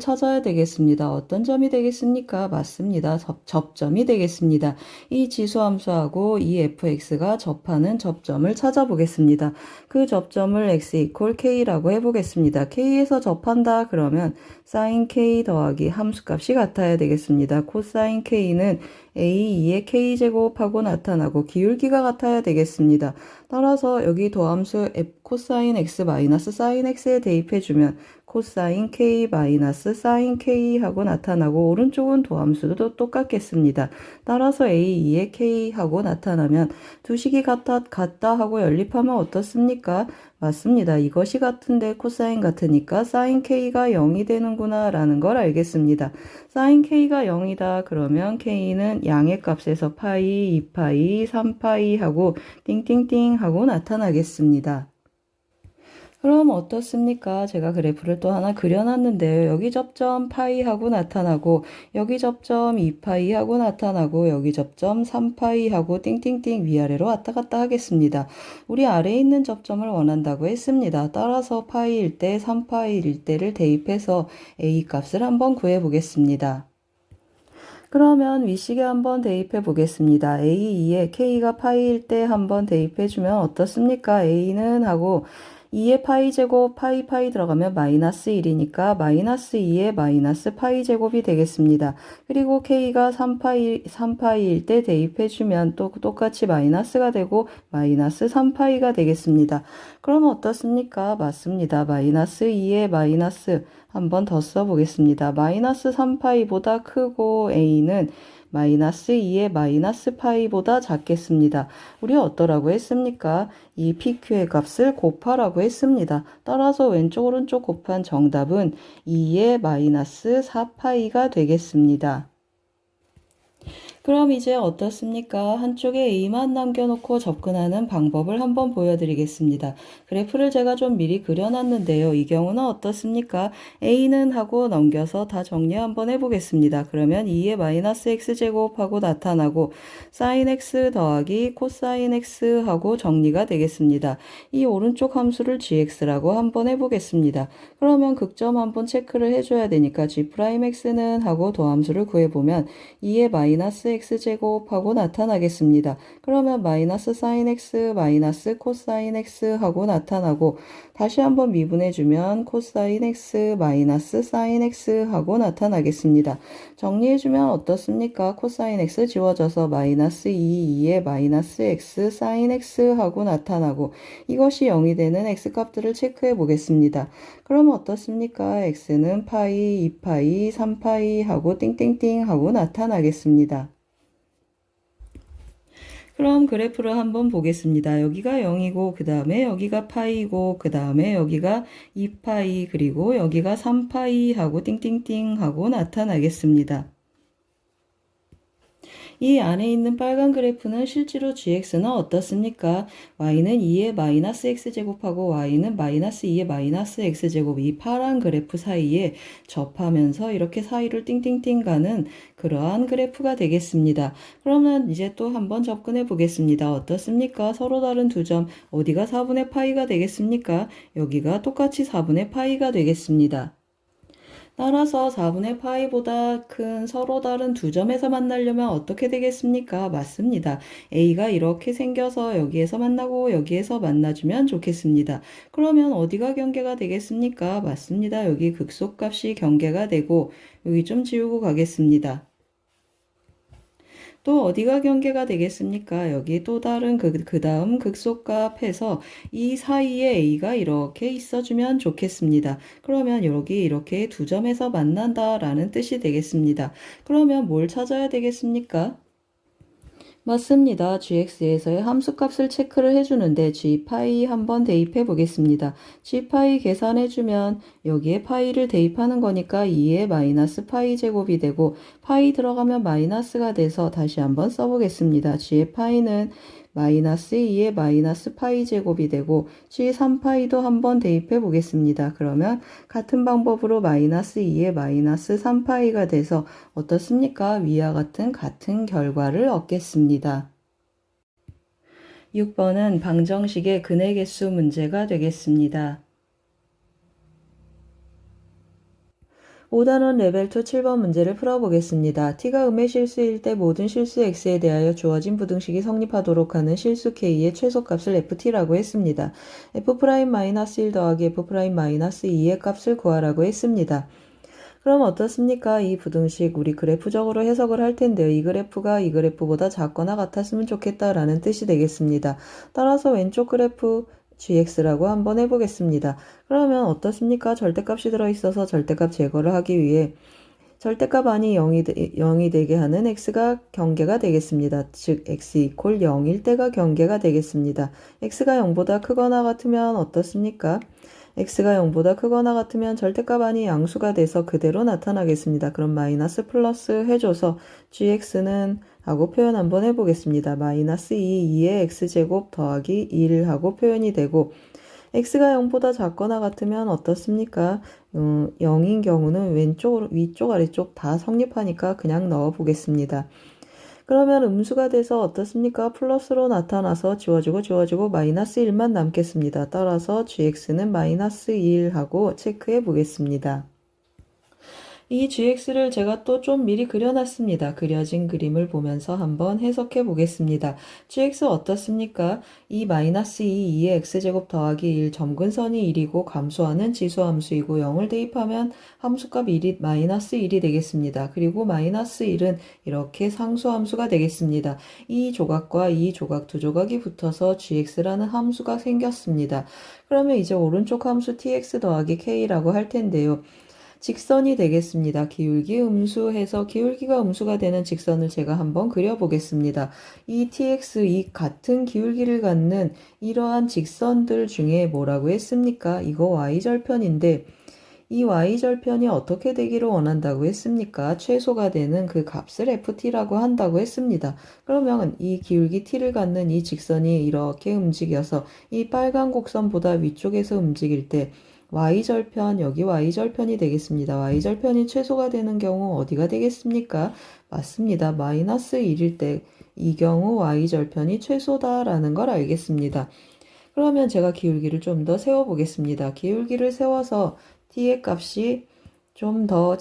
찾아야 되겠습니다. 어떤 점이 되겠습니까? 맞습니다. 접점이 되겠습니다. 이 지수함수하고 이 fx가 접하는 접점을 찾아보겠습니다. 그 접점을 x 이퀄 k라고 해보겠습니다. k에서 접한다 그러면 sin k 더하기 함수값이 같아야 되겠습니다. 코사인 k는 a2의 k제곱하고 나타나고 기울기가 같아야 되겠습니다. 따라서 여기 도함수 코사인 x 마이너스 사인 x에 대입해주면 코사인 k 마이너스 사인 k 하고 나타나고 오른쪽은 도함수도 똑같겠습니다. 따라서 a2의 k 하고 나타나면 두 식이 같다 하고 연립하면 어떻습니까? 맞습니다. 이것이 같은데 코사인 같으니까 사인 k가 0이 되는구나 라는 걸 알겠습니다. 사인 k가 0이다 그러면 k는 양의 값에서 파이, 2파이, 3파이 하고 띵띵띵 하고 나타나겠습니다. 그럼 어떻습니까? 제가 그래프를 또 하나 그려놨는데요. 여기 접점 파이하고 나타나고 여기 접점 2파이하고 나타나고 여기 접점 3파이하고 띵띵띵 위아래로 왔다 갔다 하겠습니다. 우리 아래에 있는 접점을 원한다고 했습니다. 따라서 파이일 때 3파이일 때를 대입해서 A 값을 한번 구해보겠습니다. 그러면 위식에 한번 대입해 보겠습니다. A2에 K가 파이일 때 한번 대입해 주면 어떻습니까? A는 하고 2의 파이 제곱 파이 들어가면 마이너스 1이니까 마이너스 2의 마이너스 파이 제곱이 되겠습니다. 그리고 k가 3파이일 때 대입해주면 또 똑같이 마이너스가 되고 마이너스 3파이가 되겠습니다. 그럼 어떻습니까? 맞습니다. 마이너스 2의 마이너스 한 번 더 써보겠습니다. 마이너스 3파이보다 크고 a는 마이너스 2의 마이너스 파이보다 작겠습니다. 우리 어떠라고 했습니까? 이 PQ의 값을 곱하라고 했습니다. 따라서 왼쪽 오른쪽 곱한 정답은 2의 마이너스 4파이가 되겠습니다. 그럼 이제 어떻습니까? 한쪽에 A만 남겨놓고 접근하는 방법을 한번 보여드리겠습니다. 그래프를 제가 좀 미리 그려놨는데요. 이 경우는 어떻습니까? A는 하고 넘겨서 다 정리 한번 해보겠습니다. 그러면 2의 마이너스 x제곱 하고 나타나고 sin x 더하기 코사인 x 하고 정리가 되겠습니다. 이 오른쪽 함수를 gx라고 한번 해보겠습니다. 그러면 극점 한번 체크를 해줘야 되니까 g'x는 하고 도함수를 구해보면 2의 마이너스 x제곱하고 나타나겠습니다. 그러면 마이너스 sin x 마이너스 코사인 x 하고 나타나고 다시 한번 미분해주면 코사인 x 마이너스 sin x 하고 나타나겠습니다. 정리해주면 어떻습니까? 코사인 x 지워져서 마이너스 2의 마이너스 x sin x 하고 나타나고 이것이 0이 되는 x 값들을 체크해 보겠습니다. 그럼 어떻습니까? x는 파이, 2파이, 3파이 하고 띵띵띵 하고 나타나겠습니다. 그럼 그래프를 한번 보겠습니다. 여기가 0이고 그 다음에 여기가 파이고 그 다음에 여기가 2파이 그리고 여기가 3파이 하고 띵띵띵 하고 나타나겠습니다. 이 안에 있는 빨간 그래프는 실제로 gx는 어떻습니까? y는 2의 마이너스 x제곱하고 y는 마이너스 2의 마이너스 x제곱 이 파란 그래프 사이에 접하면서 이렇게 사이를 띵띵띵 가는 그러한 그래프가 되겠습니다. 그러면 이제 또 한번 접근해 보겠습니다. 어떻습니까? 서로 다른 두 점 어디가 4분의 파이가 되겠습니까? 여기가 똑같이 4분의 파이가 되겠습니다. 따라서 4분의 파이보다 큰 서로 다른 두 점에서 만나려면 어떻게 되겠습니까? 맞습니다. A가 이렇게 생겨서 여기에서 만나고 여기에서 만나주면 좋겠습니다. 그러면 어디가 경계가 되겠습니까? 맞습니다. 여기 극소값이 경계가 되고 여기 좀 지우고 가겠습니다. 또 어디가 경계가 되겠습니까? 여기 또 다른 그 다음 극소값 해서 이 사이에 A가 이렇게 있어주면 좋겠습니다. 그러면 여기 이렇게 두 점에서 만난다라는 뜻이 되겠습니다. 그러면 뭘 찾아야 되겠습니까? 맞습니다. gx에서의 함수값을 체크를 해주는데 g파이 한번 대입해 보겠습니다. g파이 계산해주면 여기에 파이를 대입하는 거니까 2의 마이너스 파이 제곱이 되고 파이 들어가면 마이너스가 돼서 다시 한번 써보겠습니다. g의 파이는 마이너스 2의 마이너스 파이 제곱이 되고 g 3파이도 한번 대입해 보겠습니다. 그러면 같은 방법으로 마이너스 2의 마이너스 3파이가 돼서 어떻습니까? 위와 같은 결과를 얻겠습니다. 6번은 방정식의 근의 개수 문제가 되겠습니다. 5단원 레벨 2 7번 문제를 풀어보겠습니다. t가 음의 실수일 때 모든 실수 x에 대하여 주어진 부등식이 성립하도록 하는 실수 k의 최소값을 ft라고 했습니다. f'-1 더하기 f'-2의 값을 구하라고 했습니다. 그럼 어떻습니까? 이 부등식 우리 그래프적으로 해석을 할 텐데요. 이 그래프가 이 그래프보다 작거나 같았으면 좋겠다라는 뜻이 되겠습니다. 따라서 왼쪽 그래프 gx라고 한번 해보겠습니다. 그러면 어떻습니까? 절대값이 들어있어서 절대값 제거를 하기 위해 절대값 안이 0이 되게 하는 x가 경계가 되겠습니다. 즉 x 이퀄 0일 때가 경계가 되겠습니다. x가 0보다 크거나 같으면 어떻습니까? x가 0보다 크거나 같으면 절대값 안이 양수가 돼서 그대로 나타나겠습니다. 그럼 마이너스 플러스 해줘서 gx는 하고 표현 한번 해보겠습니다. 마이너스 2의 x제곱 더하기 1 하고 표현이 되고 x가 0보다 작거나 같으면 어떻습니까? 0인 경우는 왼쪽, 위쪽, 아래쪽 다 성립하니까 그냥 넣어 보겠습니다. 그러면 음수가 돼서 어떻습니까? 플러스로 나타나서 지워지고 마이너스 1만 남겠습니다. 따라서 gx는 마이너스 1 하고 체크해 보겠습니다. 이 gx를 제가 또 좀 미리 그려놨습니다. 그려진 그림을 보면서 한번 해석해 보겠습니다. gx 어떻습니까? 이 마이너스 2의 x제곱 더하기 1 점근선이 1이고 감소하는 지수함수이고 0을 대입하면 함수값 1이 마이너스 1이 되겠습니다. 그리고 마이너스 1은 이렇게 상수함수가 되겠습니다. 이 조각과 이 조각 두 조각이 붙어서 gx라는 함수가 생겼습니다. 그러면 이제 오른쪽 함수 tx 더하기 k라고 할 텐데요. 직선이 되겠습니다. 기울기 음수해서 기울기가 음수가 되는 직선을 제가 한번 그려보겠습니다. 이 tx, 이 같은 기울기를 갖는 이러한 직선들 중에 뭐라고 했습니까? 이거 y절편인데 이 y절편이 어떻게 되기를 원한다고 했습니까? 최소가 되는 그 값을 ft라고 한다고 했습니다. 그러면 이 기울기 t를 갖는 이 직선이 이렇게 움직여서 이 빨간 곡선보다 위쪽에서 움직일 때 y절편, 여기 y절편이 되겠습니다. y절편이 최소가 되는 경우 어디가 되겠습니까? 맞습니다. 마이너스 1일 때 이 경우 y절편이 최소다라는 걸 알겠습니다. 그러면 제가 기울기를 좀 더 세워보겠습니다. 기울기를 세워서 t의 값이 좀 더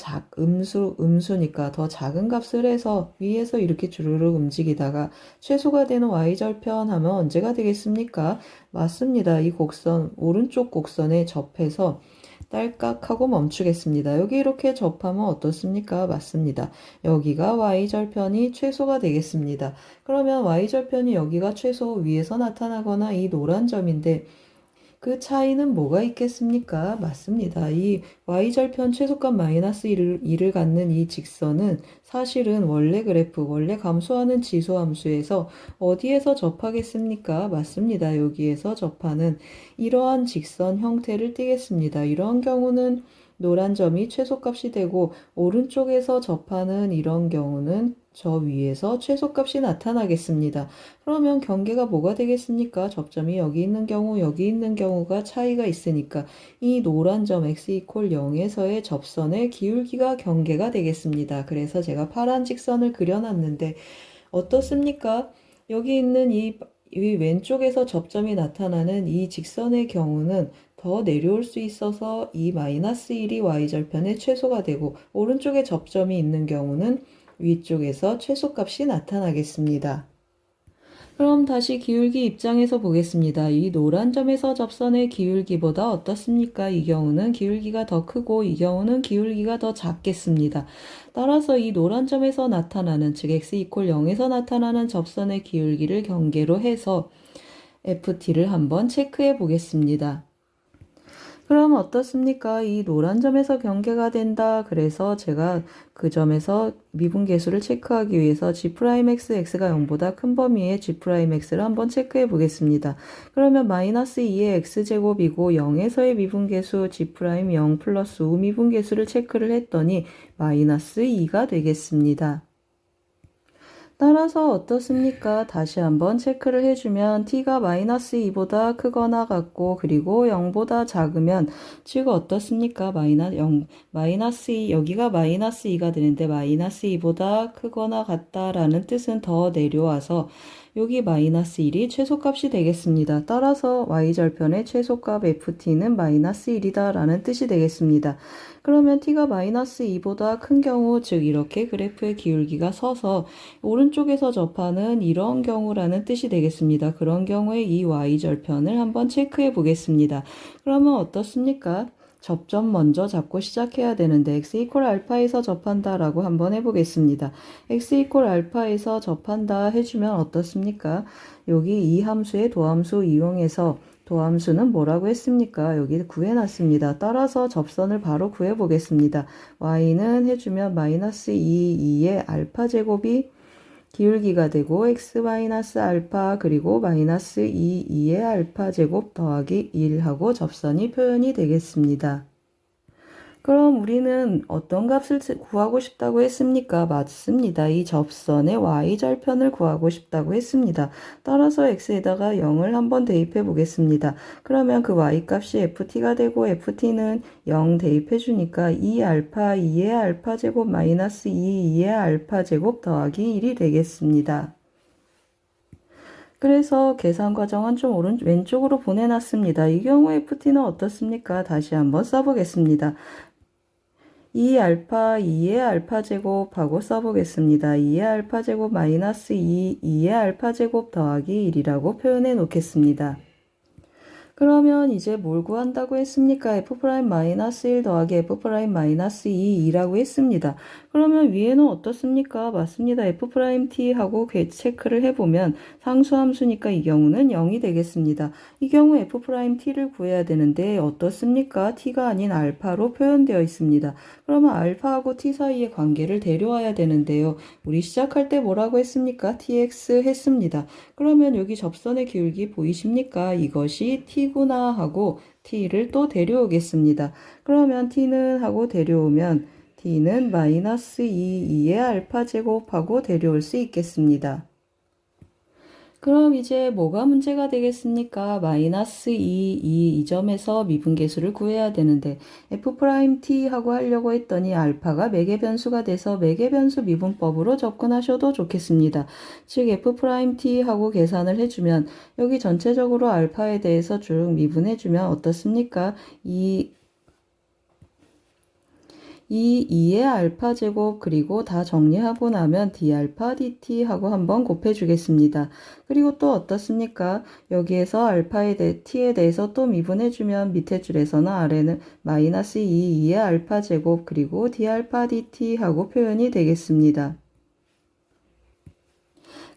음수니까 더 작은 값을 해서 위에서 이렇게 주르륵 움직이다가 최소가 되는 y절편 하면 언제가 되겠습니까? 맞습니다. 이 곡선, 오른쪽 곡선에 접해서 딸깍하고 멈추겠습니다. 여기 이렇게 접하면 어떻습니까? 맞습니다. 여기가 y절편이 최소가 되겠습니다. 그러면 y절편이 여기가 최소 위에서 나타나거나 이 노란 점인데 그 차이는 뭐가 있겠습니까? 맞습니다. 이 y절편 최소값 마이너스 1을 갖는 이 직선은 사실은 원래 그래프, 원래 감소하는 지수함수에서 어디에서 접하겠습니까? 맞습니다. 여기에서 접하는 이러한 직선 형태를 띠겠습니다. 이런 경우는 노란 점이 최소값이 되고 오른쪽에서 접하는 이런 경우는 저 위에서 최소값이 나타나겠습니다. 그러면 경계가 뭐가 되겠습니까? 접점이 여기 있는 경우, 여기 있는 경우가 차이가 있으니까 이 노란 점 x 이퀄 0에서의 접선의 기울기가 경계가 되겠습니다. 그래서 제가 파란 직선을 그려놨는데 어떻습니까? 여기 있는 이 왼쪽에서 접점이 나타나는 이 직선의 경우는 더 내려올 수 있어서 이 마이너스 1이 y절편의 최소가 되고 오른쪽에 접점이 있는 경우는 위쪽에서 최소값이 나타나겠습니다. 그럼 다시 기울기 입장에서 보겠습니다. 이 노란 점에서 접선의 기울기보다 어떻습니까? 이 경우는 기울기가 더 크고 이 경우는 기울기가 더 작겠습니다. 따라서 이 노란 점에서 나타나는 즉 x 이퀄 0에서 나타나는 접선의 기울기를 경계로 해서 ft를 한번 체크해 보겠습니다. 그럼 어떻습니까? 이 노란 점에서 경계가 된다. 그래서 제가 그 점에서 미분계수를 체크하기 위해서 g'x, x가 0보다 큰 범위의 g'x를 한번 체크해 보겠습니다. 그러면 마이너스 2의 x제곱이고 0에서의 미분계수 g'0 플러스 5 미분계수를 체크를 했더니 마이너스 2가 되겠습니다. 따라서 어떻습니까? 다시 한번 체크를 해주면 t가 마이너스 2보다 크거나 같고 그리고 0보다 작으면 즉 어떻습니까? 마이너스 2, 여기가 마이너스 2가 되는데 마이너스 2보다 크거나 같다라는 뜻은 더 내려와서 여기 마이너스 1이 최소값이 되겠습니다. 따라서 y절편의 최소값 ft는 마이너스 1이다 라는 뜻이 되겠습니다. 그러면 t가 마이너스 2보다 큰 경우 즉 이렇게 그래프의 기울기가 서서 오른쪽에서 접하는 이런 경우라는 뜻이 되겠습니다. 그런 경우에 이 y절편을 한번 체크해 보겠습니다. 그러면 어떻습니까? 접점 먼저 잡고 시작해야 되는데 x 이퀄 알파에서 접한다 라고 한번 해보겠습니다. x 이퀄 알파에서 접한다 해주면 어떻습니까? 여기 이 함수의 도함수 이용해서 도함수는 뭐라고 했습니까? 여기 구해놨습니다. 따라서 접선을 바로 구해보겠습니다. y는 해주면 마이너스 2의 알파 제곱이 기울기가 되고 x 마이너스 알파 그리고 마이너스 2의 알파 제곱 더하기 1하고 접선이 표현이 되겠습니다. 그럼 우리는 어떤 값을 구하고 싶다고 했습니까? 맞습니다. 이 접선의 y절편을 구하고 싶다고 했습니다. 따라서 x에다가 0을 한번 대입해 보겠습니다. 그러면 그 y값이 ft가 되고 ft는 0 대입해 주니까 2알파 2의 알파 제곱 마이너스 2의 알파 제곱 더하기 1이 되겠습니다. 그래서 계산 과정은 좀 왼쪽으로 보내놨습니다. 이 경우 ft는 어떻습니까? 다시 한번 써보겠습니다. 2 알파 2의 알파 제곱하고 써보겠습니다. 2의 알파 제곱 마이너스 2의 알파 제곱 더하기 1이라고 표현해 놓겠습니다. 그러면 이제 뭘 구한다고 했습니까? f'-1 더하기 f'-2 2라고 했습니다. 그러면 위에는 어떻습니까? 맞습니다. f'-t 하고 체크를 해보면 상수함수니까 이 경우는 0이 되겠습니다. 이 경우 f'-t를 구해야 되는데 어떻습니까? t가 아닌 알파로 표현되어 있습니다. 그러면 알파하고 t 사이의 관계를 데려와야 되는데요. 우리 시작할 때 뭐라고 했습니까? tx 했습니다. 그러면 여기 접선의 기울기 보이십니까? 이것이 t구나 하고 t를 또 데려오겠습니다. 그러면 t는 하고 데려오면 t는 마이너스 2의 알파 제곱하고 데려올 수 있겠습니다. 그럼 이제 뭐가 문제가 되겠습니까? 마이너스 2, 이 점에서 미분계수를 구해야 되는데 f'-t 하고 하려고 했더니 알파가 매개변수가 돼서 매개변수 미분법으로 접근하셔도 좋겠습니다. 즉 f'-t 하고 계산을 해주면 여기 전체적으로 알파에 대해서 쭉 미분해주면 어떻습니까? 이 2의 알파 제곱 그리고 다 정리하고 나면 d알파 dt 하고 한번 곱해주겠습니다. 그리고 또 어떻습니까? 여기에서 t에 대해서 또 미분해주면 밑에 줄에서는 아래는 마이너스 2의 알파 제곱 그리고 d알파 dt 하고 표현이 되겠습니다.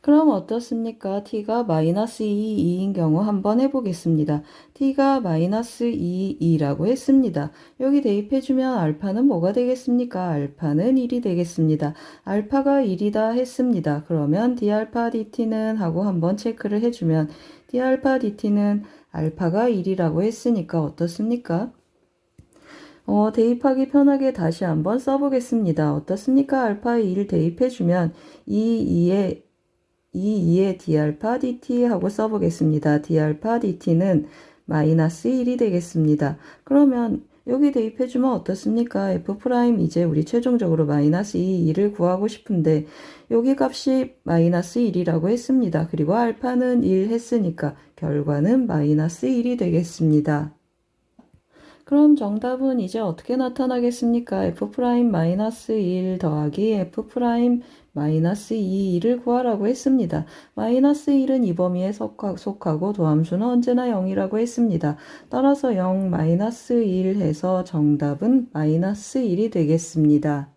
그럼 어떻습니까? t가 마이너스 2인 경우 한번 해보겠습니다. t가 마이너스 2라고 했습니다. 여기 대입해주면 알파는 뭐가 되겠습니까? 알파는 1이 되겠습니다. 알파가 1이다 했습니다. 그러면 d알파 dt는 하고 한번 체크를 해주면 d알파 dt는 알파가 1이라고 했으니까 어떻습니까? 대입하기 편하게 다시 한번 써보겠습니다. 어떻습니까? 알파 1 대입해주면 2의 d알파 dt 하고 써보겠습니다. d알파 dt는 마이너스 1이 되겠습니다. 그러면 여기 대입해주면 어떻습니까? f' 이제 우리 최종적으로 마이너스 2를 구하고 싶은데 여기 값이 마이너스 1이라고 했습니다. 그리고 알파는 1 했으니까 결과는 마이너스 1이 되겠습니다. 그럼 정답은 이제 어떻게 나타나겠습니까? f'-1 더하기 f'-2를 구하라고 했습니다. 마이너스 1은 이 범위에 속하고 도함수는 언제나 0이라고 했습니다. 따라서 0, 마이너스 1 해서 정답은 마이너스 1이 되겠습니다.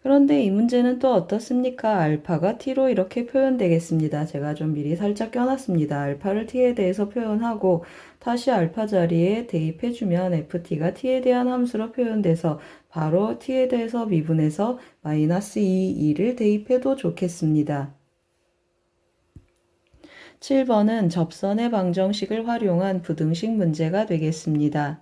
그런데 이 문제는 또 어떻습니까? 알파가 t로 이렇게 표현되겠습니다. 제가 좀 미리 살짝 껴놨습니다. 알파를 t에 대해서 표현하고 다시 알파 자리에 대입해주면 ft가 t에 대한 함수로 표현돼서 바로 t에 대해서 미분해서 마이너스 2를 대입해도 좋겠습니다. 7번은 접선의 방정식을 활용한 부등식 문제가 되겠습니다.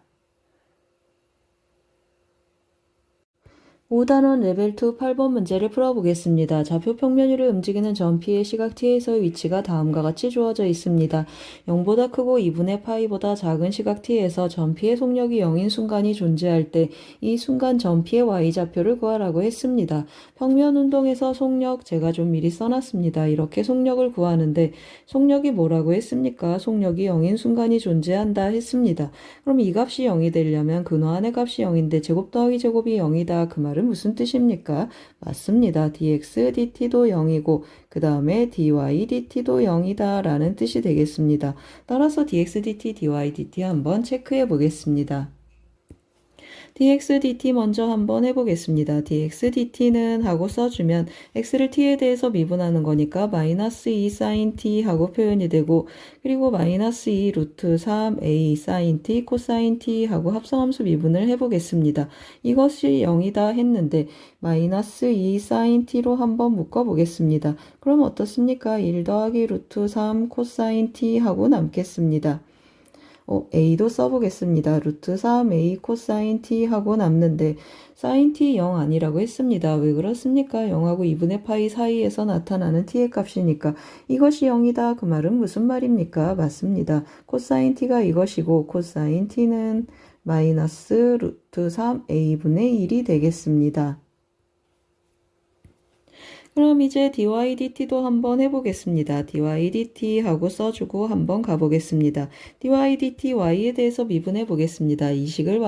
5단원 레벨 2 8번 문제를 풀어보겠습니다. 좌표 평면위를 움직이는 점P의 시각 T에서의 위치가 다음과 같이 주어져 있습니다. 0보다 크고 2분의 파이보다 작은 시각 T에서 점P의 속력이 0인 순간이 존재할 때 이 순간 점P의 Y좌표를 구하라고 했습니다. 평면 운동에서 속력 제가 좀 미리 써놨습니다. 이렇게 속력을 구하는데 속력이 뭐라고 했습니까? 속력이 0인 순간이 존재한다 했습니다. 그럼 이 값이 0이 되려면 근호 안의 값이 0인데 제곱 더하기 제곱이 0이다. 그 말은 무슨 뜻입니까? 맞습니다. dx dt도 0이고 그 다음에 dy dt도 0이다 라는 뜻이 되겠습니다. 따라서 dx dt dy dt 한번 체크해 보겠습니다. dx dt 먼저 한번 해보겠습니다. dx dt는 하고 써주면 x를 t에 대해서 미분하는 거니까 마이너스 2 sin t 하고 표현이 되고 그리고 마이너스 2 루트 3 a sin t 코사인 t 하고 합성함수 미분을 해보겠습니다. 이것이 0이다 했는데 마이너스 2 sin t로 한번 묶어보겠습니다. 그럼 어떻습니까? 1 더하기 루트 3 코사인 t 하고 남겠습니다. a도 써보겠습니다. 루트 3a 코사인 t 하고 남는데 사인 t 0 아니라고 했습니다. 왜 그렇습니까? 0하고 2분의 파이 사이에서 나타나는 t의 값이니까 이것이 0이다. 그 말은 무슨 말입니까? 맞습니다. 코사인 t가 이것이고 코사인 t는 마이너스 루트 3a분의 1이 되겠습니다. 그럼 이제 dydt도 한번 해보겠습니다. dydt 하고 써주고 한번 가보겠습니다. dydty y에 대해서 미분해 보겠습니다. 이 식을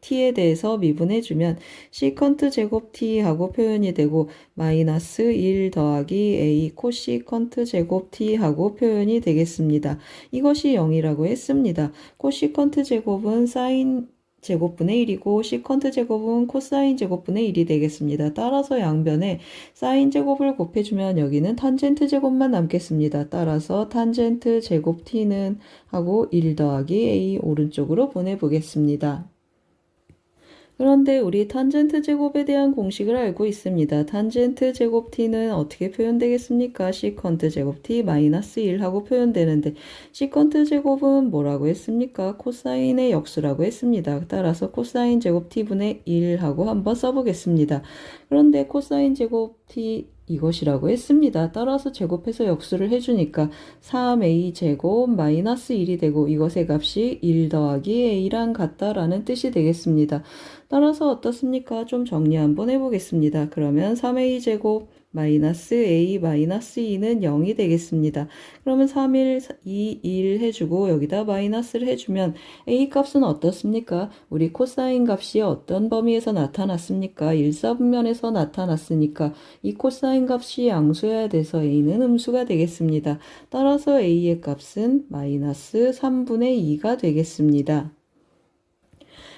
t에 대해서 미분해주면 시컨트 제곱 t 하고 표현이 되고 마이너스 1 더하기 a 코시컨트 제곱 t 하고 표현이 되겠습니다. 이것이 0이라고 했습니다. 코시컨트 제곱은 사인 제곱분의 1이고 시컨트 제곱은 코사인 제곱분의 1이 되겠습니다. 따라서 양변에 사인 제곱을 곱해주면 여기는 탄젠트 제곱만 남겠습니다. 따라서 탄젠트 제곱 t는 하고 1 더하기 a 오른쪽으로 보내보겠습니다. 그런데 우리 탄젠트 제곱에 대한 공식을 알고 있습니다. 탄젠트 제곱 t는 어떻게 표현되겠습니까? 시컨트 제곱 t 마이너스 1 하고 표현되는데 시컨트 제곱은 뭐라고 했습니까? 코사인의 역수라고 했습니다. 따라서 코사인 제곱 t분의 1 하고 한번 써보겠습니다. 그런데 코사인 제곱 t 이것이라고 했습니다. 따라서 제곱해서 역수를 해주니까 3a 제곱 마이너스 1이 되고 이것의 값이 1 더하기 a랑 같다라는 뜻이 되겠습니다. 따라서 어떻습니까? 좀 정리 한번 해보겠습니다. 그러면 3a 제곱 마이너스 a 마이너스 2는 0이 되겠습니다. 그러면 3, 1, 2, 1 해주고 여기다 마이너스를 해주면 a 값은 어떻습니까? 우리 코사인 값이 어떤 범위에서 나타났습니까? 일사분면에서 나타났으니까 이 코사인 값이 양수여야 돼서 a는 음수가 되겠습니다. 따라서 a의 값은 마이너스 3분의 2가 되겠습니다.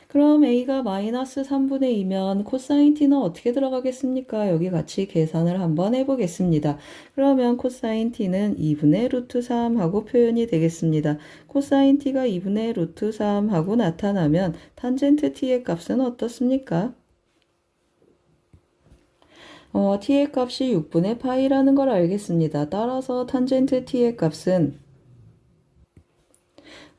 그럼 a가 마이너스 3분의 2면 코사인 t는 어떻게 들어가겠습니까? 여기 같이 계산을 한번 해보겠습니다. 그러면 코사인 t는 2분의 루트 3 하고 표현이 되겠습니다. 코사인 t가 2분의 루트 3 하고 나타나면 탄젠트 t의 값은 어떻습니까? t의 값이 6분의 파이라는 걸 알겠습니다. 따라서 탄젠트 t의 값은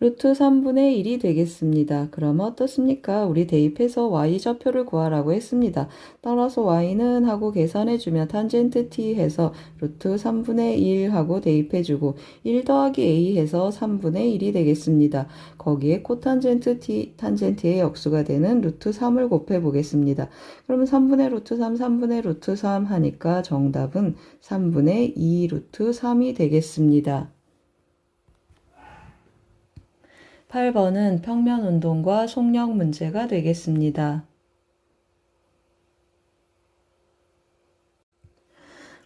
루트 3분의 1이 되겠습니다. 그럼 어떻습니까? 우리 대입해서 y좌표를 구하라고 했습니다. 따라서 y는 하고 계산해주면 탄젠트 t 해서 루트 3분의 1 하고 대입해주고 1 더하기 a 해서 3분의 1이 되겠습니다. 거기에 코탄젠트 t, 탄젠트의 역수가 되는 루트 3을 곱해보겠습니다. 그러면 3분의 루트 3, 3분의 루트 3 하니까 정답은 3분의 2 루트 3이 되겠습니다. 8번은 평면 운동과 속력 문제가 되겠습니다.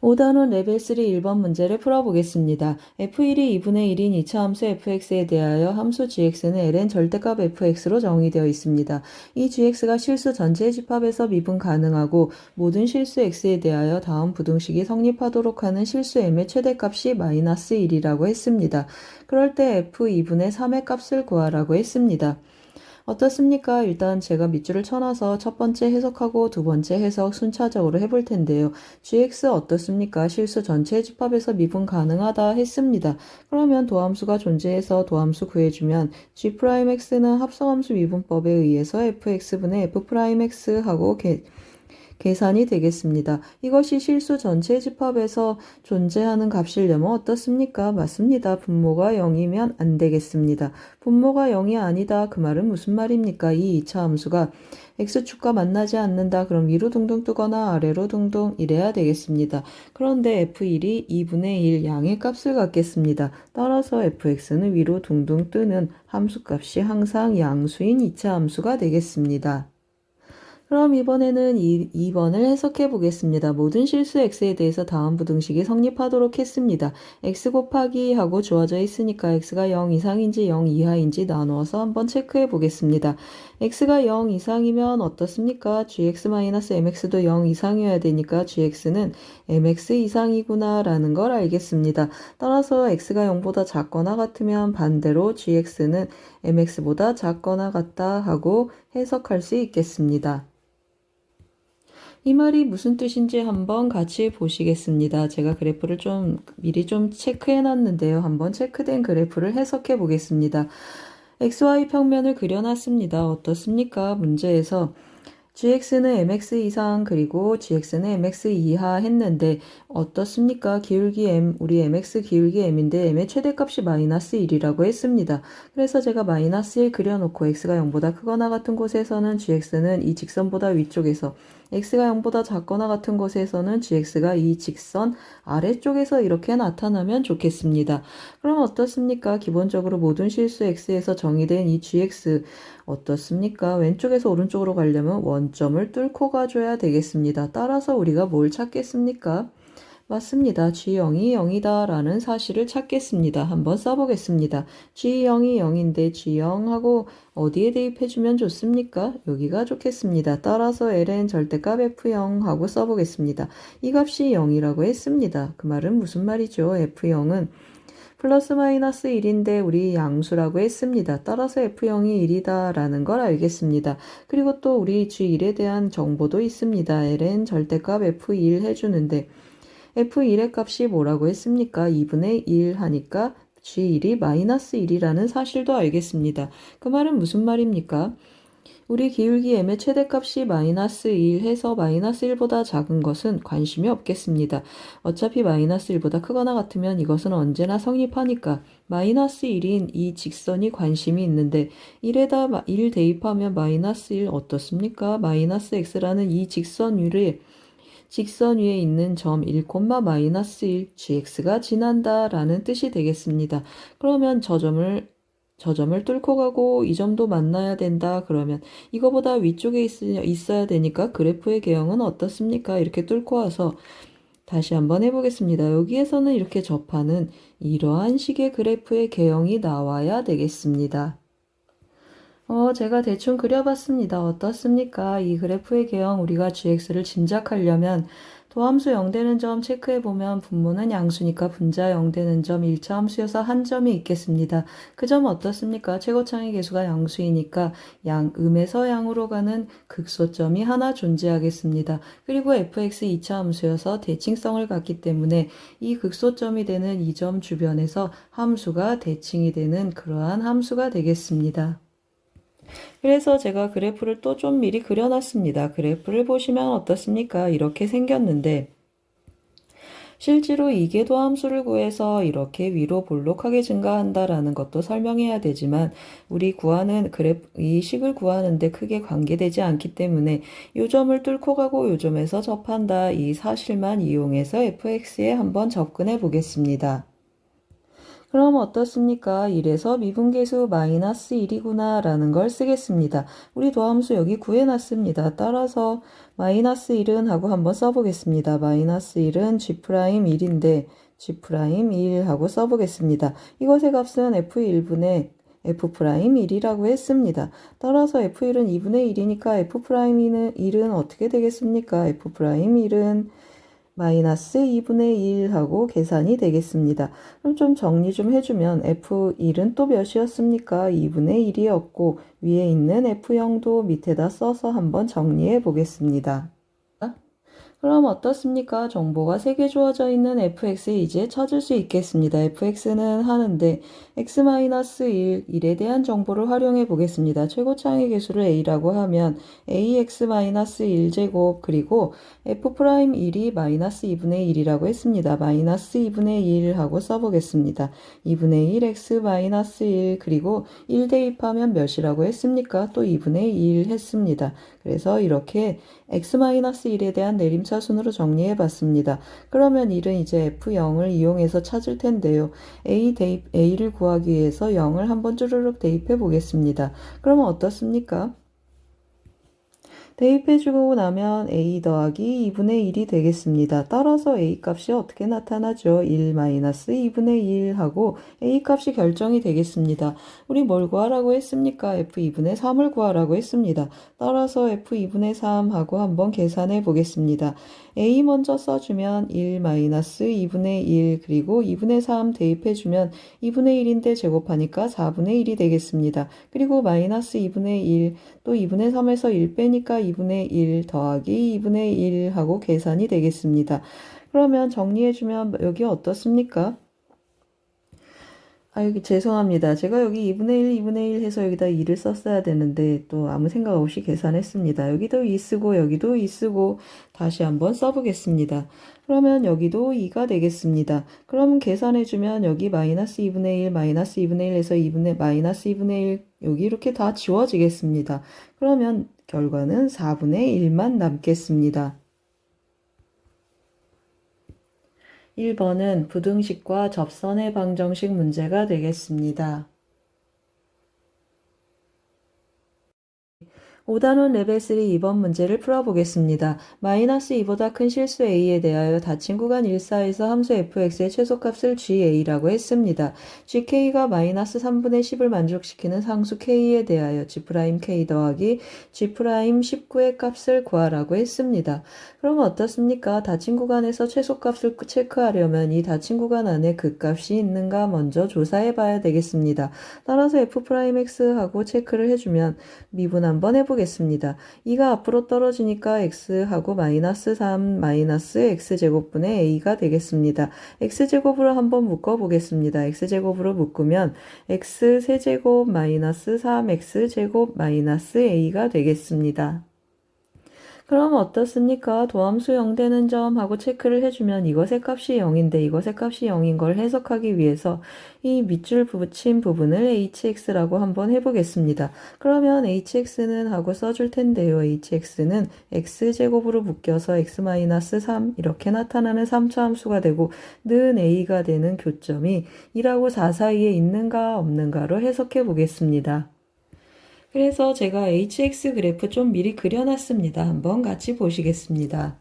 5단원 레벨 3 1번 문제를 풀어보겠습니다. f1이 2분의 1인 2차 함수 fx에 대하여 함수 gx는 ln 절대값 fx로 정의되어 있습니다. 이 gx가 실수 전체의 집합에서 미분 가능하고 모든 실수 x에 대하여 다음 부등식이 성립하도록 하는 실수 m의 최대값이 마이너스 1이라고 했습니다. 그럴 때 f2분의 3의 값을 구하라고 했습니다. 어떻습니까? 일단 제가 밑줄을 쳐놔서 첫 번째 해석하고 두 번째 해석 순차적으로 해볼 텐데요. gx 어떻습니까? 실수 전체 집합에서 미분 가능하다 했습니다. 그러면 도함수가 존재해서 도함수 구해주면 g'x는 합성함수 미분법에 의해서 fx분의 f'x 하고 계산이 되겠습니다. 이것이 실수 전체 집합에서 존재하는 값이려면 어떻습니까? 맞습니다. 분모가 0이면 안 되겠습니다. 분모가 0이 아니다. 그 말은 무슨 말입니까? 이 2차 함수가 x축과 만나지 않는다. 그럼 위로 둥둥 뜨거나 아래로 둥둥 이래야 되겠습니다. 그런데 f1이 2분의 1 양의 값을 갖겠습니다. 따라서 fx는 위로 둥둥 뜨는 함수값이 항상 양수인 2차 함수가 되겠습니다. 그럼 이번에는 2번을 해석해 보겠습니다. 모든 실수 x에 대해서 다음 부등식이 성립하도록 했습니다. x 곱하기 하고 주어져 있으니까 x가 0 이상인지 0 이하인지 나누어서 한번 체크해 보겠습니다. x가 0 이상이면 어떻습니까? gx-mx도 0 이상이어야 되니까 gx는 mx 이상이구나 라는 걸 알겠습니다. 따라서 x가 0보다 작거나 같으면 반대로 gx는 mx보다 작거나 같다 하고 해석할 수 있겠습니다. 이 말이 무슨 뜻인지 한번 같이 보시겠습니다. 제가 그래프를 미리 체크해 놨는데요. 한번 체크된 그래프를 해석해 보겠습니다. XY 평면을 그려놨습니다. 어떻습니까? 문제에서 gx는 mx 이상 그리고 gx는 mx 이하 했는데 어떻습니까? 기울기 m, 우리 mx 기울기 m인데 m의 최대값이 마이너스 1이라고 했습니다. 그래서 제가 마이너스 1 그려놓고 x가 0보다 크거나 같은 곳에서는 gx는 이 직선보다 위쪽에서 x가 0보다 작거나 같은 곳에서는 gx가 이 직선 아래쪽에서 이렇게 나타나면 좋겠습니다. 그럼 어떻습니까? 기본적으로 모든 실수 x에서 정의된 이 gx 어떻습니까? 왼쪽에서 오른쪽으로 가려면 원점을 뚫고 가줘야 되겠습니다. 따라서 우리가 뭘 찾겠습니까? 맞습니다. G0이 0이다 라는 사실을 찾겠습니다. 한번 써보겠습니다. G0이 0인데 G0하고 어디에 대입해주면 좋습니까? 여기가 좋겠습니다. 따라서 ln 절대값 F0 하고 써보겠습니다. 이 값이 0이라고 했습니다. 그 말은 무슨 말이죠? F0은 플러스 마이너스 1인데 우리 양수라고 했습니다. 따라서 F0이 1이다 라는 걸 알겠습니다. 그리고 또 우리 G1에 대한 정보도 있습니다. ln 절대값 F1 해주는데 F1의 값이 뭐라고 했습니까? 2분의 1 하니까 G1이 마이너스 1이라는 사실도 알겠습니다. 그 말은 무슨 말입니까? 우리 기울기 m의 최대값이 마이너스 1 해서 마이너스 1보다 작은 것은 관심이 없겠습니다. 어차피 마이너스 1보다 크거나 같으면 이것은 언제나 성립하니까 마이너스 1인 이 직선이 관심이 있는데 1에다 1 대입하면 마이너스 1 어떻습니까? 마이너스 x라는 이 직선 위에 있는 점 1, 마이너스 1, gx가 지난다 라는 뜻이 되겠습니다. 그러면 저 점을 뚫고 가고 이 점도 만나야 된다. 그러면 이거보다 위쪽에 있어야 되니까 그래프의 개형은 어떻습니까? 이렇게 뚫고 와서 다시 한번 해보겠습니다. 여기에서는 이렇게 접하는 이러한 식의 그래프의 개형이 나와야 되겠습니다. 제가 대충 그려봤습니다. 어떻습니까? 이 그래프의 개형 우리가 gx를 짐작하려면 도함수 0되는 점 체크해보면 분모는 양수니까 분자 0되는 점 1차 함수여서 한 점이 있겠습니다. 그 점 어떻습니까? 최고차의 개수가 양수이니까 음에서 양으로 가는 극소점이 하나 존재하겠습니다. 그리고 fx 2차 함수여서 대칭성을 갖기 때문에 이 극소점이 되는 이 점 주변에서 함수가 대칭이 되는 그러한 함수가 되겠습니다. 그래서 제가 그래프를 또 좀 미리 그려놨습니다. 그래프를 보시면 어떻습니까? 이렇게 생겼는데 실제로 이계도 함수를 구해서 이렇게 위로 볼록하게 증가한다라는 것도 설명해야 되지만 우리 구하는 이 식을 구하는데 크게 관계되지 않기 때문에 요 점을 뚫고 가고 요 점에서 접한다 이 사실만 이용해서 fx에 한번 접근해 보겠습니다. 그럼 어떻습니까? 1에서 미분계수 마이너스 1이구나 라는 걸 쓰겠습니다. 우리 도함수 여기 구해놨습니다. 따라서 마이너스 1은 하고 한번 써보겠습니다. 마이너스 1은 G'1인데 G'1 하고 써보겠습니다. 이것의 값은 F1분의 F'1이라고 했습니다. 따라서 F1은 2분의 1이니까 F'1은 어떻게 되겠습니까? F'1은 마이너스 2분의 1 하고 계산이 되겠습니다. 그럼 좀 정리 좀 해주면 F1은 또 몇이었습니까? 2분의 1이었고 위에 있는 F0도 밑에다 써서 한번 정리해 보겠습니다. 그럼 어떻습니까? 정보가 3개 주어져 있는 fx 이제 찾을 수 있겠습니다. fx는 하는데 x-1, 1에 대한 정보를 활용해 보겠습니다. 최고차항의 개수를 a라고 하면 ax-1제곱 그리고 f'1이 마이너스 2분의 1이라고 했습니다. 마이너스 2분의 1 하고 써보겠습니다. 2분의 1 x-1 그리고 1 대입하면 몇이라고 했습니까? 또 2분의 1 했습니다. 그래서 이렇게 x-1에 대한 내림차 순으로 정리해 봤습니다. 그러면 1은 이제 f0을 이용해서 찾을 텐데요. a를 구하기 위해서 0을 한번 쭈르륵 대입해 보겠습니다. 그러면 어떻습니까? 대입해주고 나면 a 더하기 2분의 1이 되겠습니다. 따라서 a 값이 어떻게 나타나죠? 1-2분의 1 하고 a 값이 결정이 되겠습니다. 우리 뭘 구하라고 했습니까? f2분의 3을 구하라고 했습니다. 따라서 f2분의 3 하고 한번 계산해 보겠습니다. a 먼저 써주면 1-2분의 1 그리고 2분의 3 대입해주면 2분의 1인데 제곱하니까 4분의 1이 되겠습니다. 그리고 마이너스 2분의 1 또 2분의 3에서 1 빼니까 2분의 1 더하기 2분의 1 하고 계산이 되겠습니다. 그러면 정리해주면 여기 어떻습니까? 여기 죄송합니다. 제가 여기 2분의 1 해서 여기다 2를 썼어야 되는데 또 아무 생각 없이 계산했습니다. 여기도 2 쓰고 여기도 2 쓰고 다시 한번 써보겠습니다. 그러면 여기도 2가 되겠습니다. 그럼 계산해주면 여기 마이너스 2분의 1, 마이너스 2분의 1 해서 마이너스 2분의 1 여기 이렇게 다 지워지겠습니다. 그러면 결과는 4분의 1만 남겠습니다. 1번은 부등식과 접선의 방정식 문제가 되겠습니다. 5단원 레벨 3 2번 문제를 풀어보겠습니다. 마이너스 2보다 큰 실수 a에 대하여 닫힌 구간 1사에서 함수 fx의 최소값을 ga라고 했습니다. gk가 마이너스 3분의 10을 만족시키는 상수 k에 대하여 g'k 더하기 g'19의 값을 구하라고 했습니다. 그럼 어떻습니까? 닫힌 구간에서 최소값을 체크하려면 이 닫힌 구간 안에 그 값이 있는가 먼저 조사해 봐야 되겠습니다. 따라서 f'x하고 체크를 해주면 미분 한번 해보겠습니다. 2가 앞으로 떨어지니까 x하고 마이너스 3 마이너스 x제곱분의 a가 되겠습니다. x제곱으로 한번 묶어보겠습니다. x제곱으로 묶으면 x세제곱 마이너스 3x제곱 마이너스 a가 되겠습니다. 그럼 어떻습니까? 도함수 0되는 점하고 체크를 해주면 이것의 값이 0인데 이것의 값이 0인 걸 해석하기 위해서 이 밑줄 붙인 부분을 hx라고 한번 해보겠습니다. 그러면 hx는 하고 써줄 텐데요. hx는 x제곱으로 묶여서 x-3 이렇게 나타나는 3차 함수가 되고 는 a가 되는 교점이 2라고 4 사이에 있는가 없는가로 해석해 보겠습니다. 그래서 제가 hx 그래프 좀 미리 그려놨습니다. 한번 같이 보시겠습니다.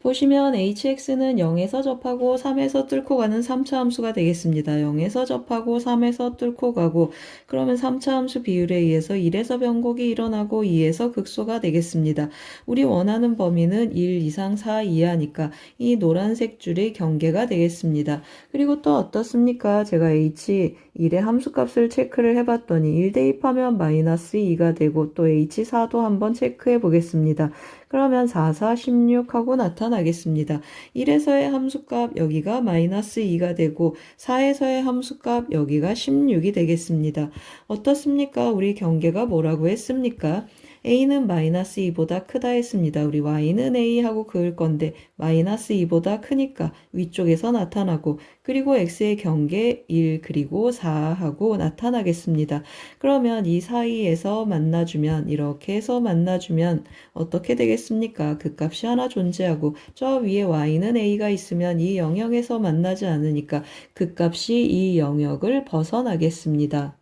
보시면 hx는 0에서 접하고 3에서 뚫고 가는 3차 함수가 되겠습니다. 0에서 접하고 3에서 뚫고 가고 그러면 3차 함수 비율에 의해서 1에서 변곡이 일어나고 2에서 극소가 되겠습니다. 우리 원하는 범위는 1 이상 4 이하니까 이 노란색 줄이 경계가 되겠습니다. 그리고 또 어떻습니까? 제가 h1의 함수값을 체크를 해봤더니 1 대입하면 마이너스 2가 되고 또 h4도 한번 체크해 보겠습니다. 그러면 4, 4, 16하고 나타나겠습니다. 1에서의 함수값 여기가 마이너스 2가 되고 4에서의 함수값 여기가 16이 되겠습니다. 어떻습니까? 우리 경계가 뭐라고 했습니까? a는 마이너스 2보다 크다 했습니다. 우리 y는 a하고 그을 건데 마이너스 2보다 크니까 위쪽에서 나타나고 그리고 x의 경계 1 그리고 4하고 나타나겠습니다. 그러면 이 사이에서 만나주면 이렇게 해서 만나주면 어떻게 되겠습니까? 그 값이 하나 존재하고 저 위에 y는 a가 있으면 이 영역에서 만나지 않으니까 그 값이 이 영역을 벗어나겠습니다.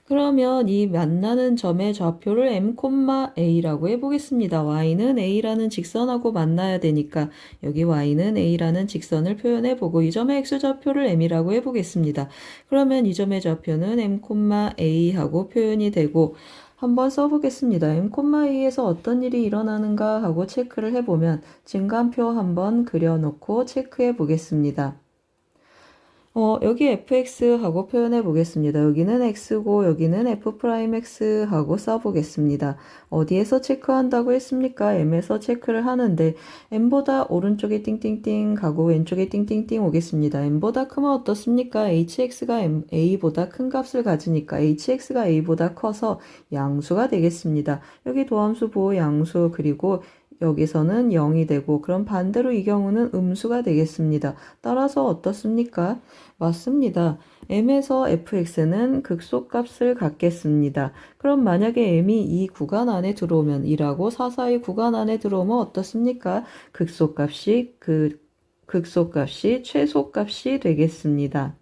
그러면 이 만나는 점의 좌표를 m,a라고 해보겠습니다. y는 a라는 직선하고 만나야 되니까 여기 y는 a라는 직선을 표현해보고 이 점의 x좌표를 m이라고 해보겠습니다. 그러면 이 점의 좌표는 m,a하고 표현이 되고 한번 써보겠습니다. m,a에서 어떤 일이 일어나는가 하고 체크를 해보면 증간표 한번 그려놓고 체크해 보겠습니다. 여기 fx하고 표현해 보겠습니다. 여기는 x고 여기는 f'x하고 써보겠습니다. 어디에서 체크한다고 했습니까? m에서 체크를 하는데 m보다 오른쪽에 띵띵띵 가고 왼쪽에 띵띵띵 오겠습니다. m보다 크면 어떻습니까? hx가 a보다 큰 값을 가지니까 hx가 a보다 커서 양수가 되겠습니다. 여기 도함수 보호 양수 그리고 여기서는 0이 되고 그럼 반대로 이 경우는 음수가 되겠습니다. 따라서 어떻습니까? 맞습니다. m에서 fx는 극소값을 갖겠습니다. 그럼 만약에 m이 이 구간 안에 들어오면 2라고 4 사이 구간 안에 들어오면 어떻습니까? 극소값이 최소값이 되겠습니다.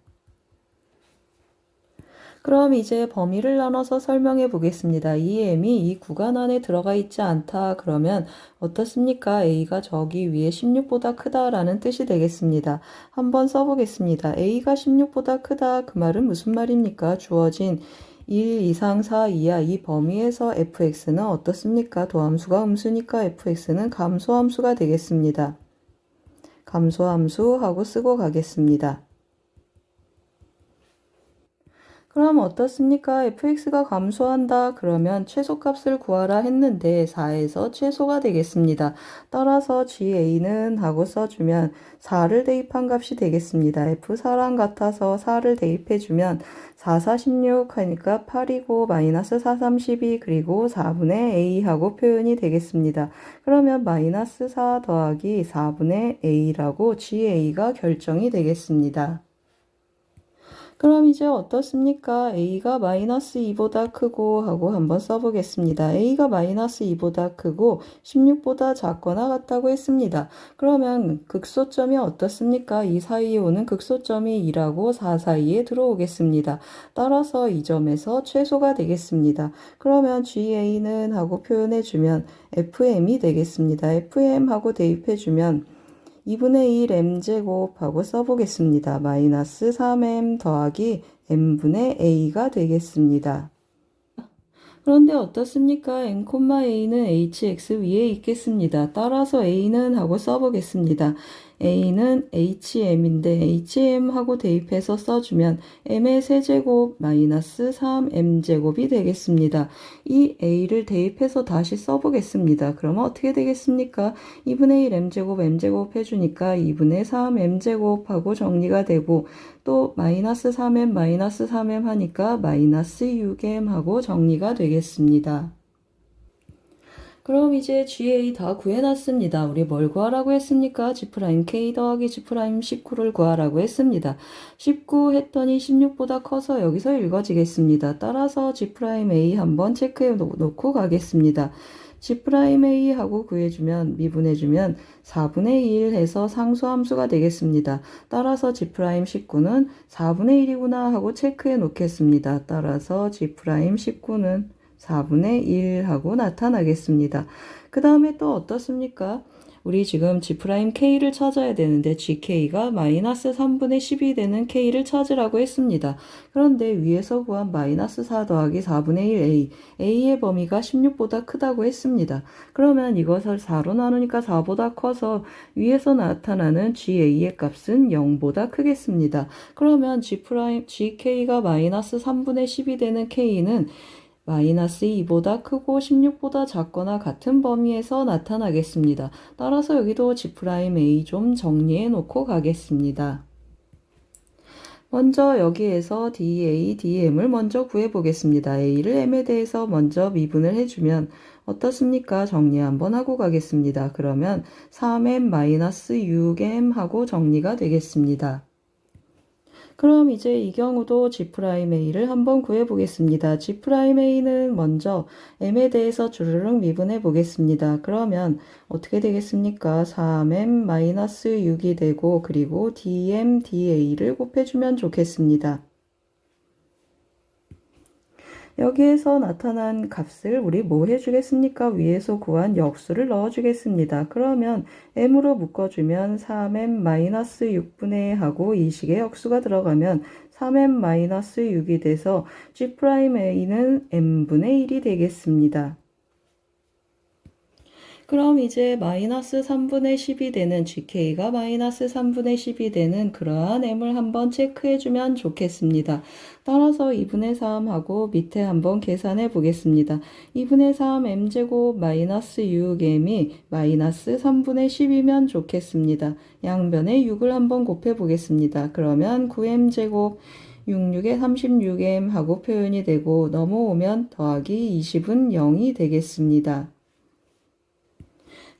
그럼 이제 범위를 나눠서 설명해 보겠습니다. 이 m이 이 구간 안에 들어가 있지 않다 그러면 어떻습니까? a가 저기 위에 16보다 크다라는 뜻이 되겠습니다. 한번 써보겠습니다. a가 16보다 크다 그 말은 무슨 말입니까? 주어진 1 이상 4 이하 이 범위에서 fx는 어떻습니까? 도함수가 음수니까 fx는 감소함수가 되겠습니다. 감소함수 하고 쓰고 가겠습니다. 그럼 어떻습니까? fx가 감소한다 그러면 최소값을 구하라 했는데 4에서 최소가 되겠습니다. 따라서 ga는 하고 써주면 4를 대입한 값이 되겠습니다. f4랑 같아서 4를 대입해주면 4, 4, 16 하니까 8이고 마이너스 4, 3, 12 그리고 4분의 a하고 표현이 되겠습니다. 그러면 마이너스 4 더하기 4분의 a라고 ga가 결정이 되겠습니다. 그럼 이제 어떻습니까? a가 마이너스 2보다 크고 하고 한번 써보겠습니다. a가 마이너스 2보다 크고 16보다 작거나 같다고 했습니다. 그러면 극소점이 어떻습니까? 이 사이에 오는 극소점이 2라고 4 사이에 들어오겠습니다. 따라서 이 점에서 최소가 되겠습니다. 그러면 GA는 하고 표현해주면 FM이 되겠습니다. FM 하고 대입해주면 2분의 1 m제곱하고 써보겠습니다. 마이너스 3m 더하기 m분의 a가 되겠습니다. 그런데 어떻습니까? m, a는 hx 위에 있겠습니다. 따라서 a는 하고 써보겠습니다. a는 hm,인데 hm 하고 대입해서 써주면 m의 세제곱 마이너스 3m제곱이 되겠습니다. 이 a를 대입해서 다시 써보겠습니다. 그러면 어떻게 되겠습니까? 2분의 1 m제곱 m제곱 해주니까 2분의 3m제곱 하고 정리가 되고 또 마이너스 3m 마이너스 3m 하니까 마이너스 6m 하고 정리가 되겠습니다. 그럼 이제 GA 다 구해놨습니다. 우리 뭘 구하라고 했습니까? G'K 더하기 G'19를 구하라고 했습니다. 19 했더니 16보다 커서 여기서 읽어지겠습니다. 따라서 G'A 한번 체크해 놓고 가겠습니다. G'A 하고 구해주면 미분해주면 4분의 1 해서 상수함수가 되겠습니다. 따라서 G'19는 4분의 1이구나 하고 체크해 놓겠습니다. 따라서 G'19는 4분의 1 하고 나타나겠습니다. 그 다음에 또 어떻습니까? 우리 지금 G'K를 찾아야 되는데 GK가 마이너스 3분의 10이 되는 K를 찾으라고 했습니다. 그런데 위에서 구한 마이너스 4 더하기 4분의 1 A, A의 범위가 16보다 크다고 했습니다. 그러면 이것을 4로 나누니까 4보다 커서 위에서 나타나는 GA의 값은 0보다 크겠습니다. 그러면 GK가 마이너스 3분의 10이 되는 K는 마이너스 2보다 크고 16보다 작거나 같은 범위에서 나타나겠습니다. 따라서 여기도 G'A 좀 정리해 놓고 가겠습니다. 먼저 여기에서 dA, dm을 먼저 구해보겠습니다. a를 m에 대해서 먼저 미분을 해주면 어떻습니까? 정리 한번 하고 가겠습니다. 그러면 3m-6m 하고 정리가 되겠습니다. 그럼 이제 이 경우도 G'A를 한번 구해보겠습니다. G'A는 먼저 m에 대해서 주르륵 미분해 보겠습니다. 그러면 어떻게 되겠습니까? 3m-6이 되고 그리고 dm, da를 곱해주면 좋겠습니다. 여기에서 나타난 값을 우리 뭐 해주겠습니까? 위에서 구한 역수를 넣어주겠습니다. 그러면 m으로 묶어주면 3m-6분의 하고 이 식의 역수가 들어가면 3m-6이 돼서 G'A는 m분의 1이 되겠습니다. 그럼 이제 마이너스 3분의 10이 되는 GK가 마이너스 3분의 10이 되는 그러한 m을 한번 체크해주면 좋겠습니다. 따라서 2분의 3하고 밑에 한번 계산해 보겠습니다. 2분의 3 m제곱 마이너스 6m이 마이너스 3분의 10이면 좋겠습니다. 양변에 6을 한번 곱해 보겠습니다. 그러면 9m제곱 66에 36m 하고 표현이 되고 넘어오면 더하기 20은 0이 되겠습니다.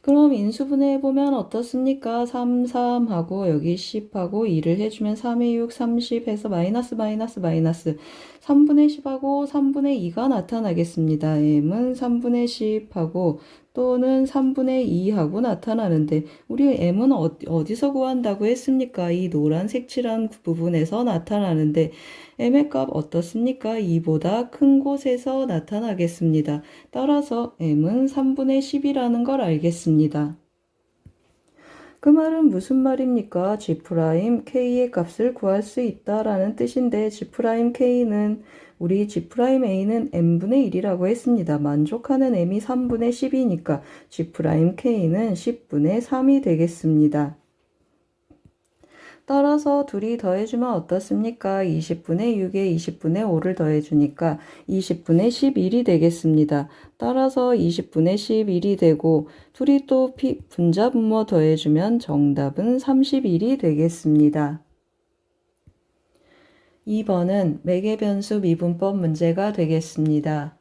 그럼 인수분해 해보면 어떻습니까? 3, 3하고 여기 10하고 2를 해주면 3의 6, 30 해서 마이너스 3분의 10하고 3분의 2가 나타나겠습니다. m은 3분의 10하고 또는 3분의 2하고 나타나는데 우리 m은 어디서 구한다고 했습니까? 이 노란색 칠한 부분에서 나타나는데 m의 값 어떻습니까? 2보다 큰 곳에서 나타나겠습니다. 따라서 m은 3분의 10이라는 걸 알겠습니다. 그 말은 무슨 말입니까? G'K의 값을 구할 수 있다라는 뜻인데 G'K는 우리 G'A는 m분의 1이라고 했습니다. 만족하는 m이 3분의 10이니까 G'K는 10분의 3이 되겠습니다. 따라서 둘이 더해주면 어떻습니까? 20분의 6에 20분의 5를 더해주니까 20분의 11이 되겠습니다. 따라서 20분의 11이 되고 둘이 또 분자 분모 더해주면 정답은 31이 되겠습니다. 2번은 매개변수 미분법 문제가 되겠습니다.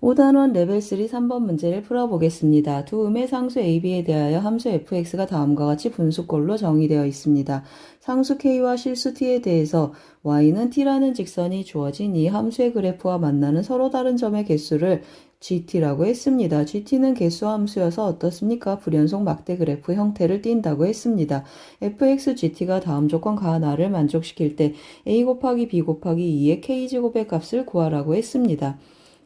5단원 레벨 3 3번 문제를 풀어보겠습니다. 두 음의 상수 AB에 대하여 함수 fx가 다음과 같이 분수꼴로 정의되어 있습니다. 상수 k와 실수 t에 대해서 y는 t라는 직선이 주어진 이 함수의 그래프와 만나는 서로 다른 점의 개수를 gt라고 했습니다. gt는 개수 함수여서 어떻습니까? 불연속 막대 그래프 형태를 띈다고 했습니다. fx gt가 다음 조건 가나를 만족시킬 때 a 곱하기 b 곱하기 2의 k제곱의 값을 구하라고 했습니다.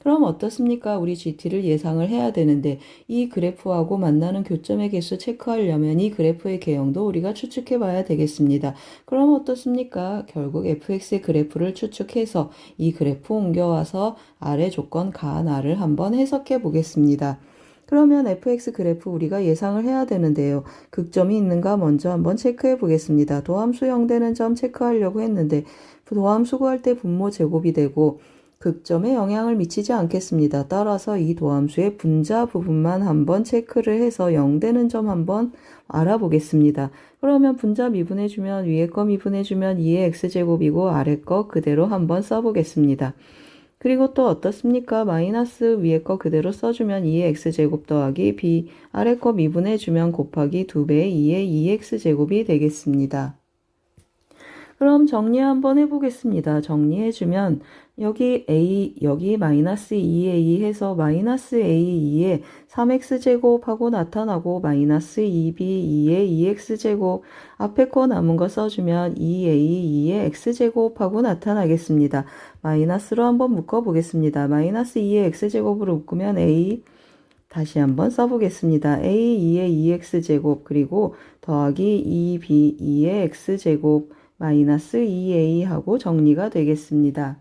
그럼 어떻습니까? 우리 GT를 예상을 해야 되는데 이 그래프하고 만나는 교점의 개수 체크하려면 이 그래프의 개형도 우리가 추측해 봐야 되겠습니다. 그럼 어떻습니까? 결국 fx의 그래프를 추측해서 이 그래프 옮겨와서 아래 조건 가나를 한번 해석해 보겠습니다. 그러면 fx 그래프 우리가 예상을 해야 되는데요. 극점이 있는가 먼저 한번 체크해 보겠습니다. 도함수 0되는 점 체크하려고 했는데 도함수 구할 때 분모 제곱이 되고 극점에 영향을 미치지 않겠습니다. 따라서 이 도함수의 분자 부분만 한번 체크를 해서 0되는 점 한번 알아보겠습니다. 그러면 분자 미분해주면 위에 거 미분해주면 2의 x제곱이고 아래 거 그대로 한번 써보겠습니다. 그리고 또 어떻습니까? 마이너스 위에 거 그대로 써주면 2의 x제곱 더하기 b 아래 거 미분해주면 곱하기 2배의 2의 2x제곱이 되겠습니다. 그럼 정리 한번 해보겠습니다. 정리해주면 여기 마이너스 2a 해서 마이너스 a2에 3x제곱하고 나타나고 마이너스 2b2에 2x제곱 앞에 거 남은 거 써주면 2a2에 x제곱하고 나타나겠습니다. 마이너스로 한번 묶어보겠습니다. 마이너스 2의 x제곱으로 묶으면 a 다시 한번 써보겠습니다. a 2의 2x제곱 그리고 더하기 2b 2의 x제곱 마이너스 2a 하고 정리가 되겠습니다.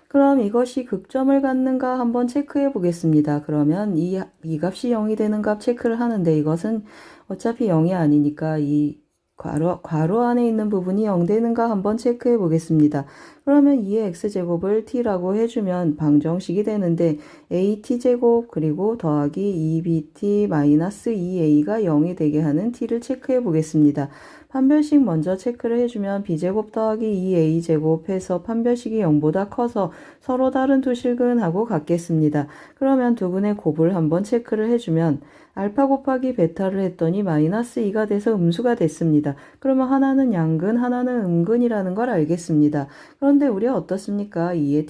그럼 이것이 극점을 갖는가 한번 체크해 보겠습니다. 그러면 이 값이 0이 되는 값 체크를 하는데 이것은 어차피 0이 아니니까 이 괄호 안에 있는 부분이 0 되는가 한번 체크해 보겠습니다. 그러면 2의 x제곱을 t라고 해주면 방정식이 되는데 at제곱 그리고 더하기 2bt 마이너스 2a가 0이 되게 하는 t를 체크해 보겠습니다. 판별식 먼저 체크를 해주면 b제곱 더하기 2a제곱 해서 판별식이 0보다 커서 서로 다른 두 실근하고 같겠습니다. 그러면 두 분의 곱을 한번 체크를 해주면 알파 곱하기 베타를 했더니 마이너스 2가 돼서 음수가 됐습니다. 그러면 하나는 양근, 하나는 음근이라는 걸 알겠습니다. 그런데 우리가 어떻습니까? 2의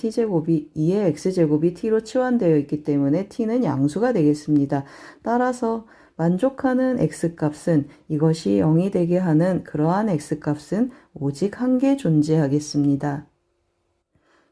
x제곱이 t로 치환되어 있기 때문에 t는 양수가 되겠습니다. 따라서 만족하는 x값은 이것이 0이 되게 하는 그러한 x값은 오직 한 개 존재하겠습니다.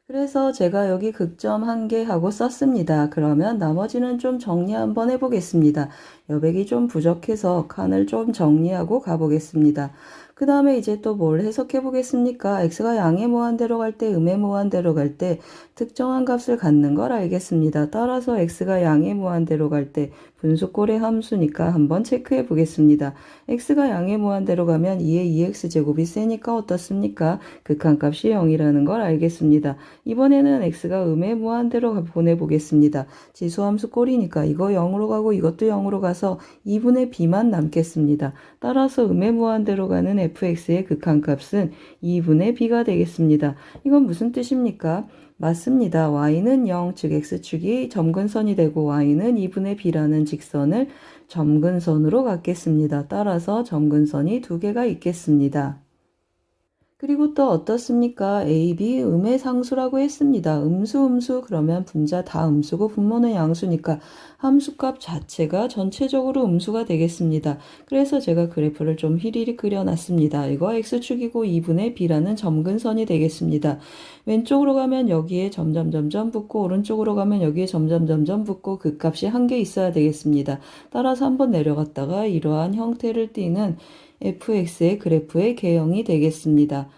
그래서 제가 여기 극점 1개 하고 썼습니다. 그러면 나머지는 좀 정리 한번 해보겠습니다. 여백이 좀 부족해서 칸을 좀 정리하고 가보겠습니다. 그 다음에 이제 또 뭘 해석해 보겠습니까? x가 양의 무한대로 갈 때, 음의 무한대로 갈 때 특정한 값을 갖는 걸 알겠습니다. 따라서 x가 양의 무한대로 갈 때 분수꼴의 함수니까 한번 체크해 보겠습니다. x가 양의 무한대로 가면 2의 2x제곱이 세니까 어떻습니까? 극한값이 0이라는 걸 알겠습니다. 이번에는 x가 음의 무한대로 보내보겠습니다. 지수함수 꼴이니까 이거 0으로 가고 이것도 0으로 가서 2분의 b만 남겠습니다. 따라서 음의 무한대로 가는 fx의 극한값은 2분의 b가 되겠습니다. 이건 무슨 뜻입니까? 맞습니다. y는 0, 즉 x축이 점근선이 되고 y는 2분의 b라는 직선을 점근선으로 갖겠습니다. 따라서 점근선이 두 개가 있겠습니다. 그리고 또 어떻습니까? A, B 음의 상수라고 했습니다. 음수 그러면 분자 다 음수고 분모는 양수니까 함수값 자체가 전체적으로 음수가 되겠습니다. 그래서 제가 그래프를 좀 휘리릭 그려놨습니다. 이거 x축이고 2분의 b라는 점근선이 되겠습니다. 왼쪽으로 가면 여기에 점점점점 붙고 오른쪽으로 가면 여기에 점점점점 붙고 그 값이 한 개 있어야 되겠습니다. 따라서 한번 내려갔다가 이러한 형태를 띠는 fx의 그래프의 개형이 되겠습니다.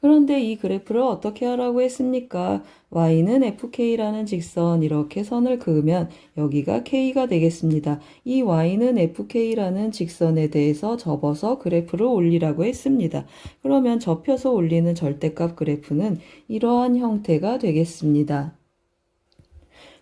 그런데 이 그래프를 어떻게 하라고 했습니까? y는 fk라는 직선 이렇게 선을 그으면 여기가 k가 되겠습니다. 이 y는 fk라는 직선에 대해서 접어서 그래프를 올리라고 했습니다. 그러면 접혀서 올리는 절대값 그래프는 이러한 형태가 되겠습니다.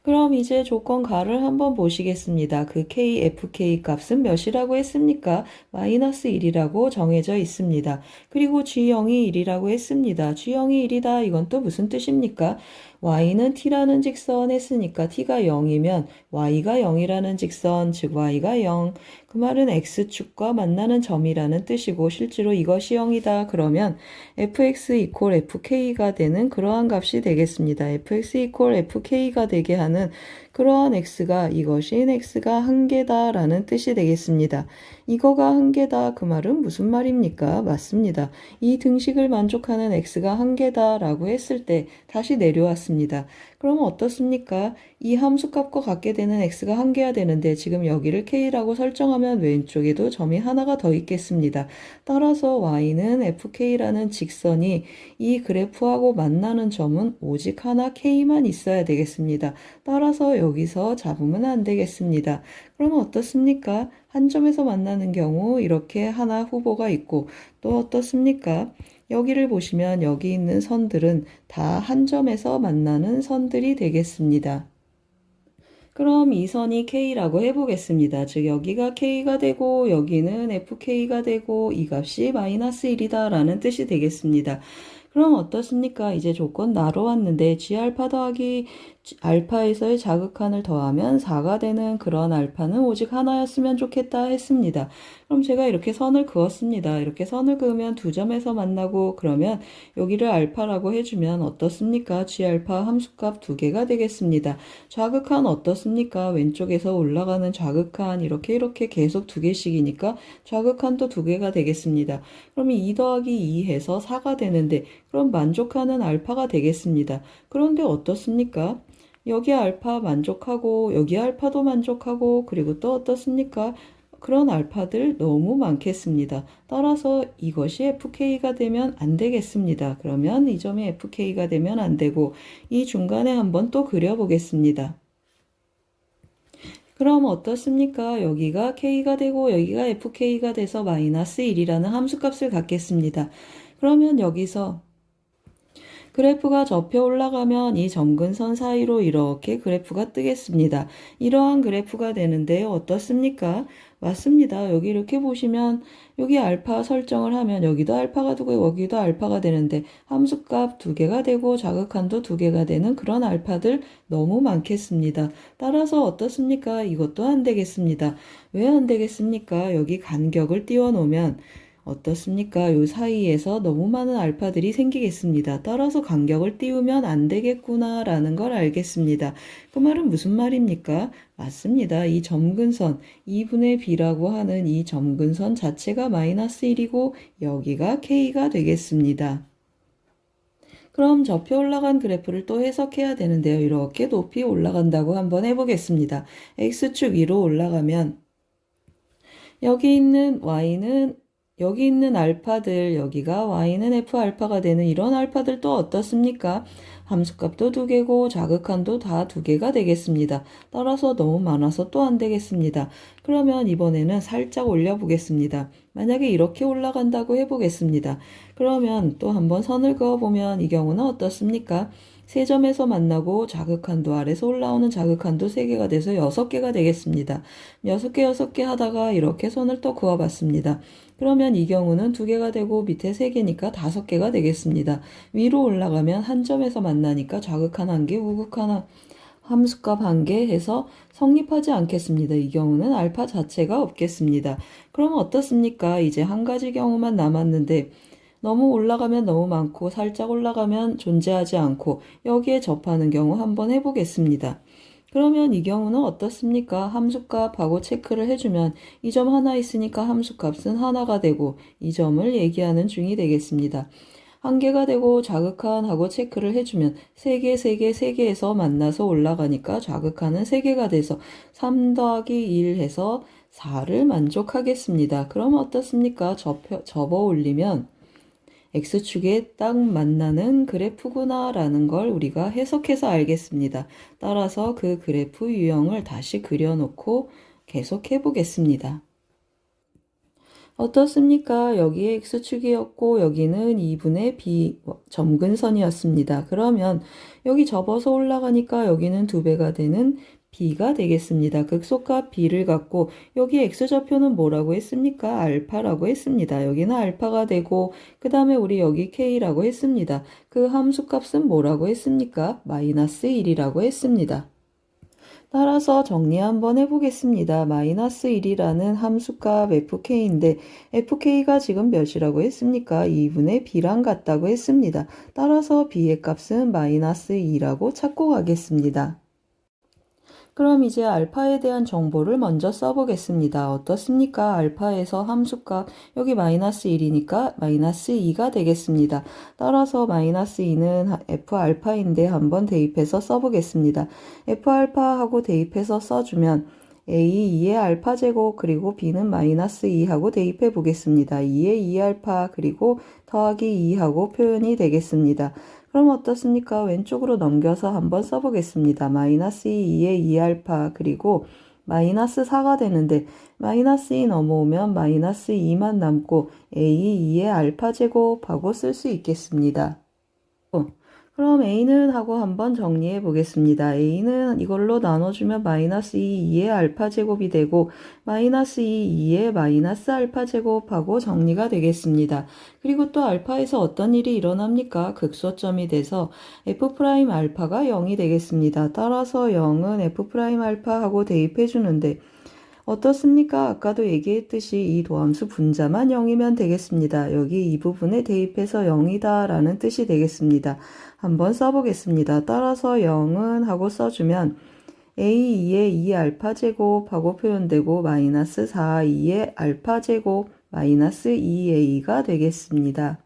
그럼 이제 조건 가를 한번 보시겠습니다. 그 fk 값은 몇이라고 했습니까? 마이너스 1이라고 정해져 있습니다. 그리고 g0이 1이라고 했습니다. g0이 1이다. 이건 또 무슨 뜻입니까? y는 t라는 직선 했으니까 t가 0이면 y가 0이라는 직선, 즉 y가 0. 그 말은 x축과 만나는 점이라는 뜻이고 실제로 이것이 0이다. 그러면 fx 이퀄 fk가 되는 그러한 값이 되겠습니다. fx 이퀄 fk가 되게 하는 그러한 x가 이것인 x가 한 개다 라는 뜻이 되겠습니다. 이거가 한 개다 그 말은 무슨 말입니까? 맞습니다. 이 등식을 만족하는 x가 한 개다 라고 했을 때 다시 내려왔습니다. 그러면 어떻습니까? 이 함수값과 같게 되는 x가 한 개야 되는데 지금 여기를 k라고 설정하면 왼쪽에도 점이 하나가 더 있겠습니다. 따라서 y는 fk라는 직선이 이 그래프하고 만나는 점은 오직 하나 k만 있어야 되겠습니다. 따라서 여기서 잡으면 안 되겠습니다. 그러면 어떻습니까? 한 점에서 만나는 경우 이렇게 하나 후보가 있고 또 어떻습니까? 여기를 보시면 여기 있는 선들은 다 한 점에서 만나는 선들이 되겠습니다. 그럼 이 선이 K라고 해보겠습니다. 즉 여기가 K가 되고 여기는 FK가 되고 이 값이 마이너스 1이다 라는 뜻이 되겠습니다. 그럼 어떻습니까? 이제 조건 나로 왔는데 G알파 더하기 알파에서의 자극한을 더하면 4가 되는 그런 알파는 오직 하나였으면 좋겠다 했습니다. 그럼 제가 이렇게 선을 그었습니다. 이렇게 선을 그으면 두 점에서 만나고 그러면 여기를 알파라고 해주면 어떻습니까? G알파 함수값 두 개가 되겠습니다. 좌극한 어떻습니까? 왼쪽에서 올라가는 좌극한 이렇게 계속 두 개씩이니까 좌극한도 두 개가 되겠습니다. 그러면 2 더하기 2 해서 4가 되는데 그럼 만족하는 알파가 되겠습니다. 그런데 어떻습니까? 여기 알파 만족하고 여기 알파도 만족하고 그리고 또 어떻습니까? 그런 알파들 너무 많겠습니다. 따라서 이것이 FK가 되면 안 되겠습니다. 그러면 이 점이 FK가 되면 안 되고 이 중간에 한번 또 그려보겠습니다. 그럼 어떻습니까? 여기가 K가 되고 여기가 FK가 돼서 마이너스 1이라는 함수값을 갖겠습니다. 그러면 여기서 그래프가 접혀 올라가면 이 점근선 사이로 이렇게 그래프가 뜨겠습니다. 이러한 그래프가 되는데 어떻습니까? 맞습니다. 여기 이렇게 보시면 여기 알파 설정을 하면 여기도 알파가 되고 여기도 알파가 되는데 함수값 두 개가 되고 자극한도 두 개가 되는 그런 알파들 너무 많겠습니다. 따라서 어떻습니까? 이것도 안 되겠습니다. 왜 안 되겠습니까? 여기 간격을 띄워 놓으면 어떻습니까? 요 사이에서 너무 많은 알파들이 생기겠습니다. 따라서 간격을 띄우면 안 되겠구나 라는 걸 알겠습니다. 그 말은 무슨 말입니까? 맞습니다. 이 점근선 2분의 b라고 하는 이 점근선 자체가 마이너스 1이고 여기가 k가 되겠습니다. 그럼 접혀 올라간 그래프를 또 해석해야 되는데요. 이렇게 높이 올라간다고 한번 해보겠습니다. x축 위로 올라가면 여기 있는 y는 여기 있는 알파들 여기가 y는 f알파가 되는 이런 알파들 또 어떻습니까? 함수값도 두 개고 자극한도 다 두 개가 되겠습니다. 따라서 너무 많아서 또 안 되겠습니다. 그러면 이번에는 살짝 올려보겠습니다. 만약에 이렇게 올라간다고 해보겠습니다. 그러면 또 한번 선을 그어보면 이 경우는 어떻습니까? 세 점에서 만나고 자극한도 아래서 올라오는 자극한도 3개가 돼서 6개가 되겠습니다. 6개 하다가 이렇게 선을 또 그어봤습니다. 그러면 이 경우는 2개가 되고 밑에 3개니까 5개가 되겠습니다. 위로 올라가면 한 점에서 만나니까 자극한 1개, 우극한 함수값 1개 해서 성립하지 않겠습니다. 이 경우는 알파 자체가 없겠습니다. 그럼 어떻습니까? 이제 한 가지 경우만 남았는데 너무 올라가면 너무 많고 살짝 올라가면 존재하지 않고 여기에 접하는 경우 한번 해보겠습니다. 그러면 이 경우는 어떻습니까? 함수값하고 체크를 해주면 이 점 하나 있으니까 함수값은 하나가 되고 이 점을 얘기하는 중이 되겠습니다. 한 개가 되고 자극한하고 체크를 해주면 3개, 3개, 3개에서 만나서 올라가니까 자극한은 3개가 돼서 3 더하기 1 해서 4를 만족하겠습니다. 그럼 어떻습니까? 접어 올리면 X축에 딱 만나는 그래프구나 라는 걸 우리가 해석해서 알겠습니다. 따라서 그 그래프 유형을 다시 그려놓고 계속해 보겠습니다. 어떻습니까? 여기에 X축이었고 여기는 2분의 B 점근선이었습니다. 그러면 여기 접어서 올라가니까 여기는 2배가 되는 b가 되겠습니다. 극소값 b를 갖고 여기 x좌표는 뭐라고 했습니까? 알파라고 했습니다. 여기는 알파가 되고 그 다음에 우리 여기 k라고 했습니다. 그 함수값은 뭐라고 했습니까? 마이너스 1이라고 했습니다. 따라서 정리 한번 해보겠습니다. 마이너스 1이라는 함수값 fk인데 fk가 지금 몇이라고 했습니까? 2분의 b랑 같다고 했습니다. 따라서 b의 값은 마이너스 2라고 찾고 가겠습니다. 그럼 이제 알파에 대한 정보를 먼저 써보겠습니다. 어떻습니까? 알파에서 함수값 여기 마이너스 1이니까 마이너스 2가 되겠습니다. 따라서 마이너스 2는 F알파인데 한번 대입해서 써보겠습니다. F알파하고 대입해서 써주면 A 2의 알파 제곱 그리고 B는 마이너스 2하고 대입해 보겠습니다. 2의 2알파 그리고 더하기 2하고 표현이 되겠습니다. 그럼 어떻습니까? 왼쪽으로 넘겨서 한번 써보겠습니다. 마이너스 2의 2알파 그리고 마이너스 4가 되는데 마이너스 2 넘어오면 마이너스 2만 남고 A 2의 알파 제곱하고 쓸 수 있겠습니다. 그럼 A는 하고 한번 정리해 보겠습니다. A는 이걸로 나눠주면 마이너스 2의 알파 제곱이 되고 마이너스 2의 마이너스 알파 제곱하고 정리가 되겠습니다. 그리고 또 알파에서 어떤 일이 일어납니까? 극소점이 돼서 F' 알파가 0이 되겠습니다. 따라서 0은 F' 알파하고 대입해 주는데 어떻습니까? 아까도 얘기했듯이 이 도함수 분자만 0이면 되겠습니다. 여기 이 부분에 대입해서 0이다 라는 뜻이 되겠습니다. 한번 써보겠습니다. 따라서 0은 하고 써주면 A2의 2알파 제곱하고 표현되고 마이너스 4, 2의 알파 제곱 마이너스 2A가 되겠습니다.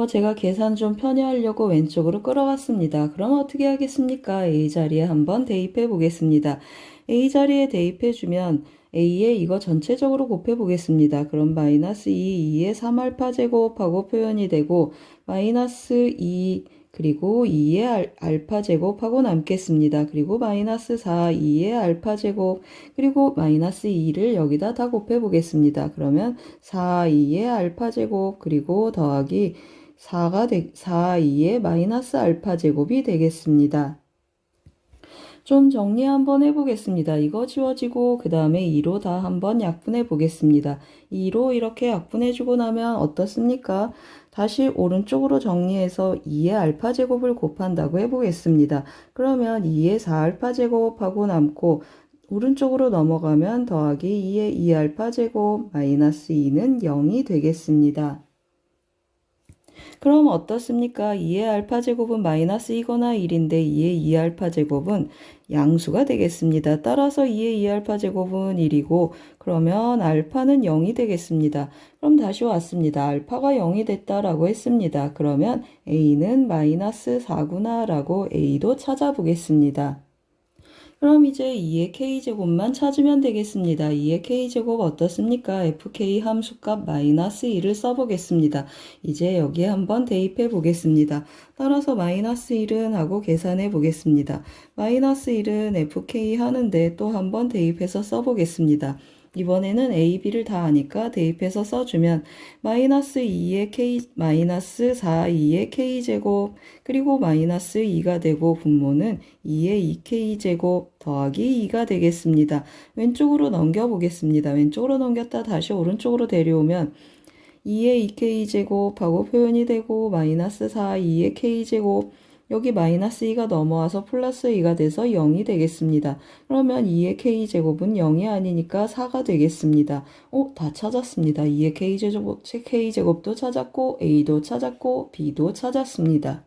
제가 계산 좀 편히 하려고 왼쪽으로 끌어왔습니다. 그럼 어떻게 하겠습니까? A 자리에 한번 대입해 보겠습니다. A 자리에 대입해 주면 A에 이거 전체적으로 곱해 보겠습니다. 그럼 마이너스 2의 3알파 제곱하고 표현이 되고 마이너스 2 그리고 2의 알파 제곱하고 남겠습니다. 그리고 마이너스 4, 2의 알파 제곱 그리고 마이너스 2를 여기다 다 곱해 보겠습니다. 그러면 4, 2의 알파 제곱 그리고 더하기 4, 2의 마이너스 알파 제곱이 되겠습니다. 좀 정리 한번 해보겠습니다. 이거 지워지고 그 다음에 2로 다 한번 약분해 보겠습니다. 2로 이렇게 약분해주고 나면 어떻습니까? 다시 오른쪽으로 정리해서 2의 알파 제곱을 곱한다고 해보겠습니다. 그러면 2의 4알파 제곱하고 남고 오른쪽으로 넘어가면 더하기 2의 2알파 제곱 마이너스 2는 0이 되겠습니다. 그럼 어떻습니까? 2의 알파 제곱은 마이너스 2거나 1인데 2의 2알파 제곱은 양수가 되겠습니다. 따라서 2의 2알파 제곱은 1이고 그러면 알파는 0이 되겠습니다. 그럼 다시 왔습니다. 알파가 0이 됐다라고 했습니다. 그러면 A는 마이너스 4구나 라고 A도 찾아보겠습니다. 그럼 이제 2의 k제곱만 찾으면 되겠습니다. 2의 k제곱 어떻습니까? fk 함수값 마이너스 1을 써보겠습니다. 이제 여기에 한번 대입해 보겠습니다. 따라서 마이너스 1은 하고 계산해 보겠습니다. 마이너스 1은 fk 하는데 또 한번 대입해서 써보겠습니다. 이번에는 A, B를 다 아니까 대입해서 써주면 마이너스 2의 K, 마이너스 4, 2의 K제곱 그리고 마이너스 2가 되고 분모는 2의 2K제곱 더하기 2가 되겠습니다. 왼쪽으로 넘겨보겠습니다. 왼쪽으로 넘겼다 다시 오른쪽으로 데려오면 2의 2K제곱하고 표현이 되고 마이너스 4, 2의 K제곱 여기 마이너스 2가 넘어와서 플러스 2가 돼서 0이 되겠습니다. 그러면 2의 k제곱은 0이 아니니까 4가 되겠습니다. 다 찾았습니다. 2의 k제곱도 찾았고 a도 찾았고 b도 찾았습니다.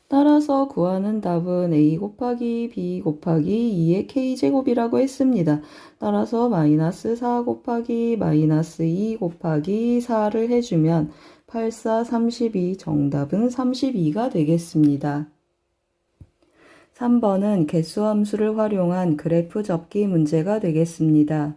따라서 구하는 답은 a 곱하기 b 곱하기 2의 k제곱이라고 했습니다. 따라서 마이너스 4 곱하기 마이너스 2 곱하기 4를 해주면 8, 4, 32 정답은 32가 되겠습니다. 3번은 개수함수를 활용한 그래프 접기 문제가 되겠습니다.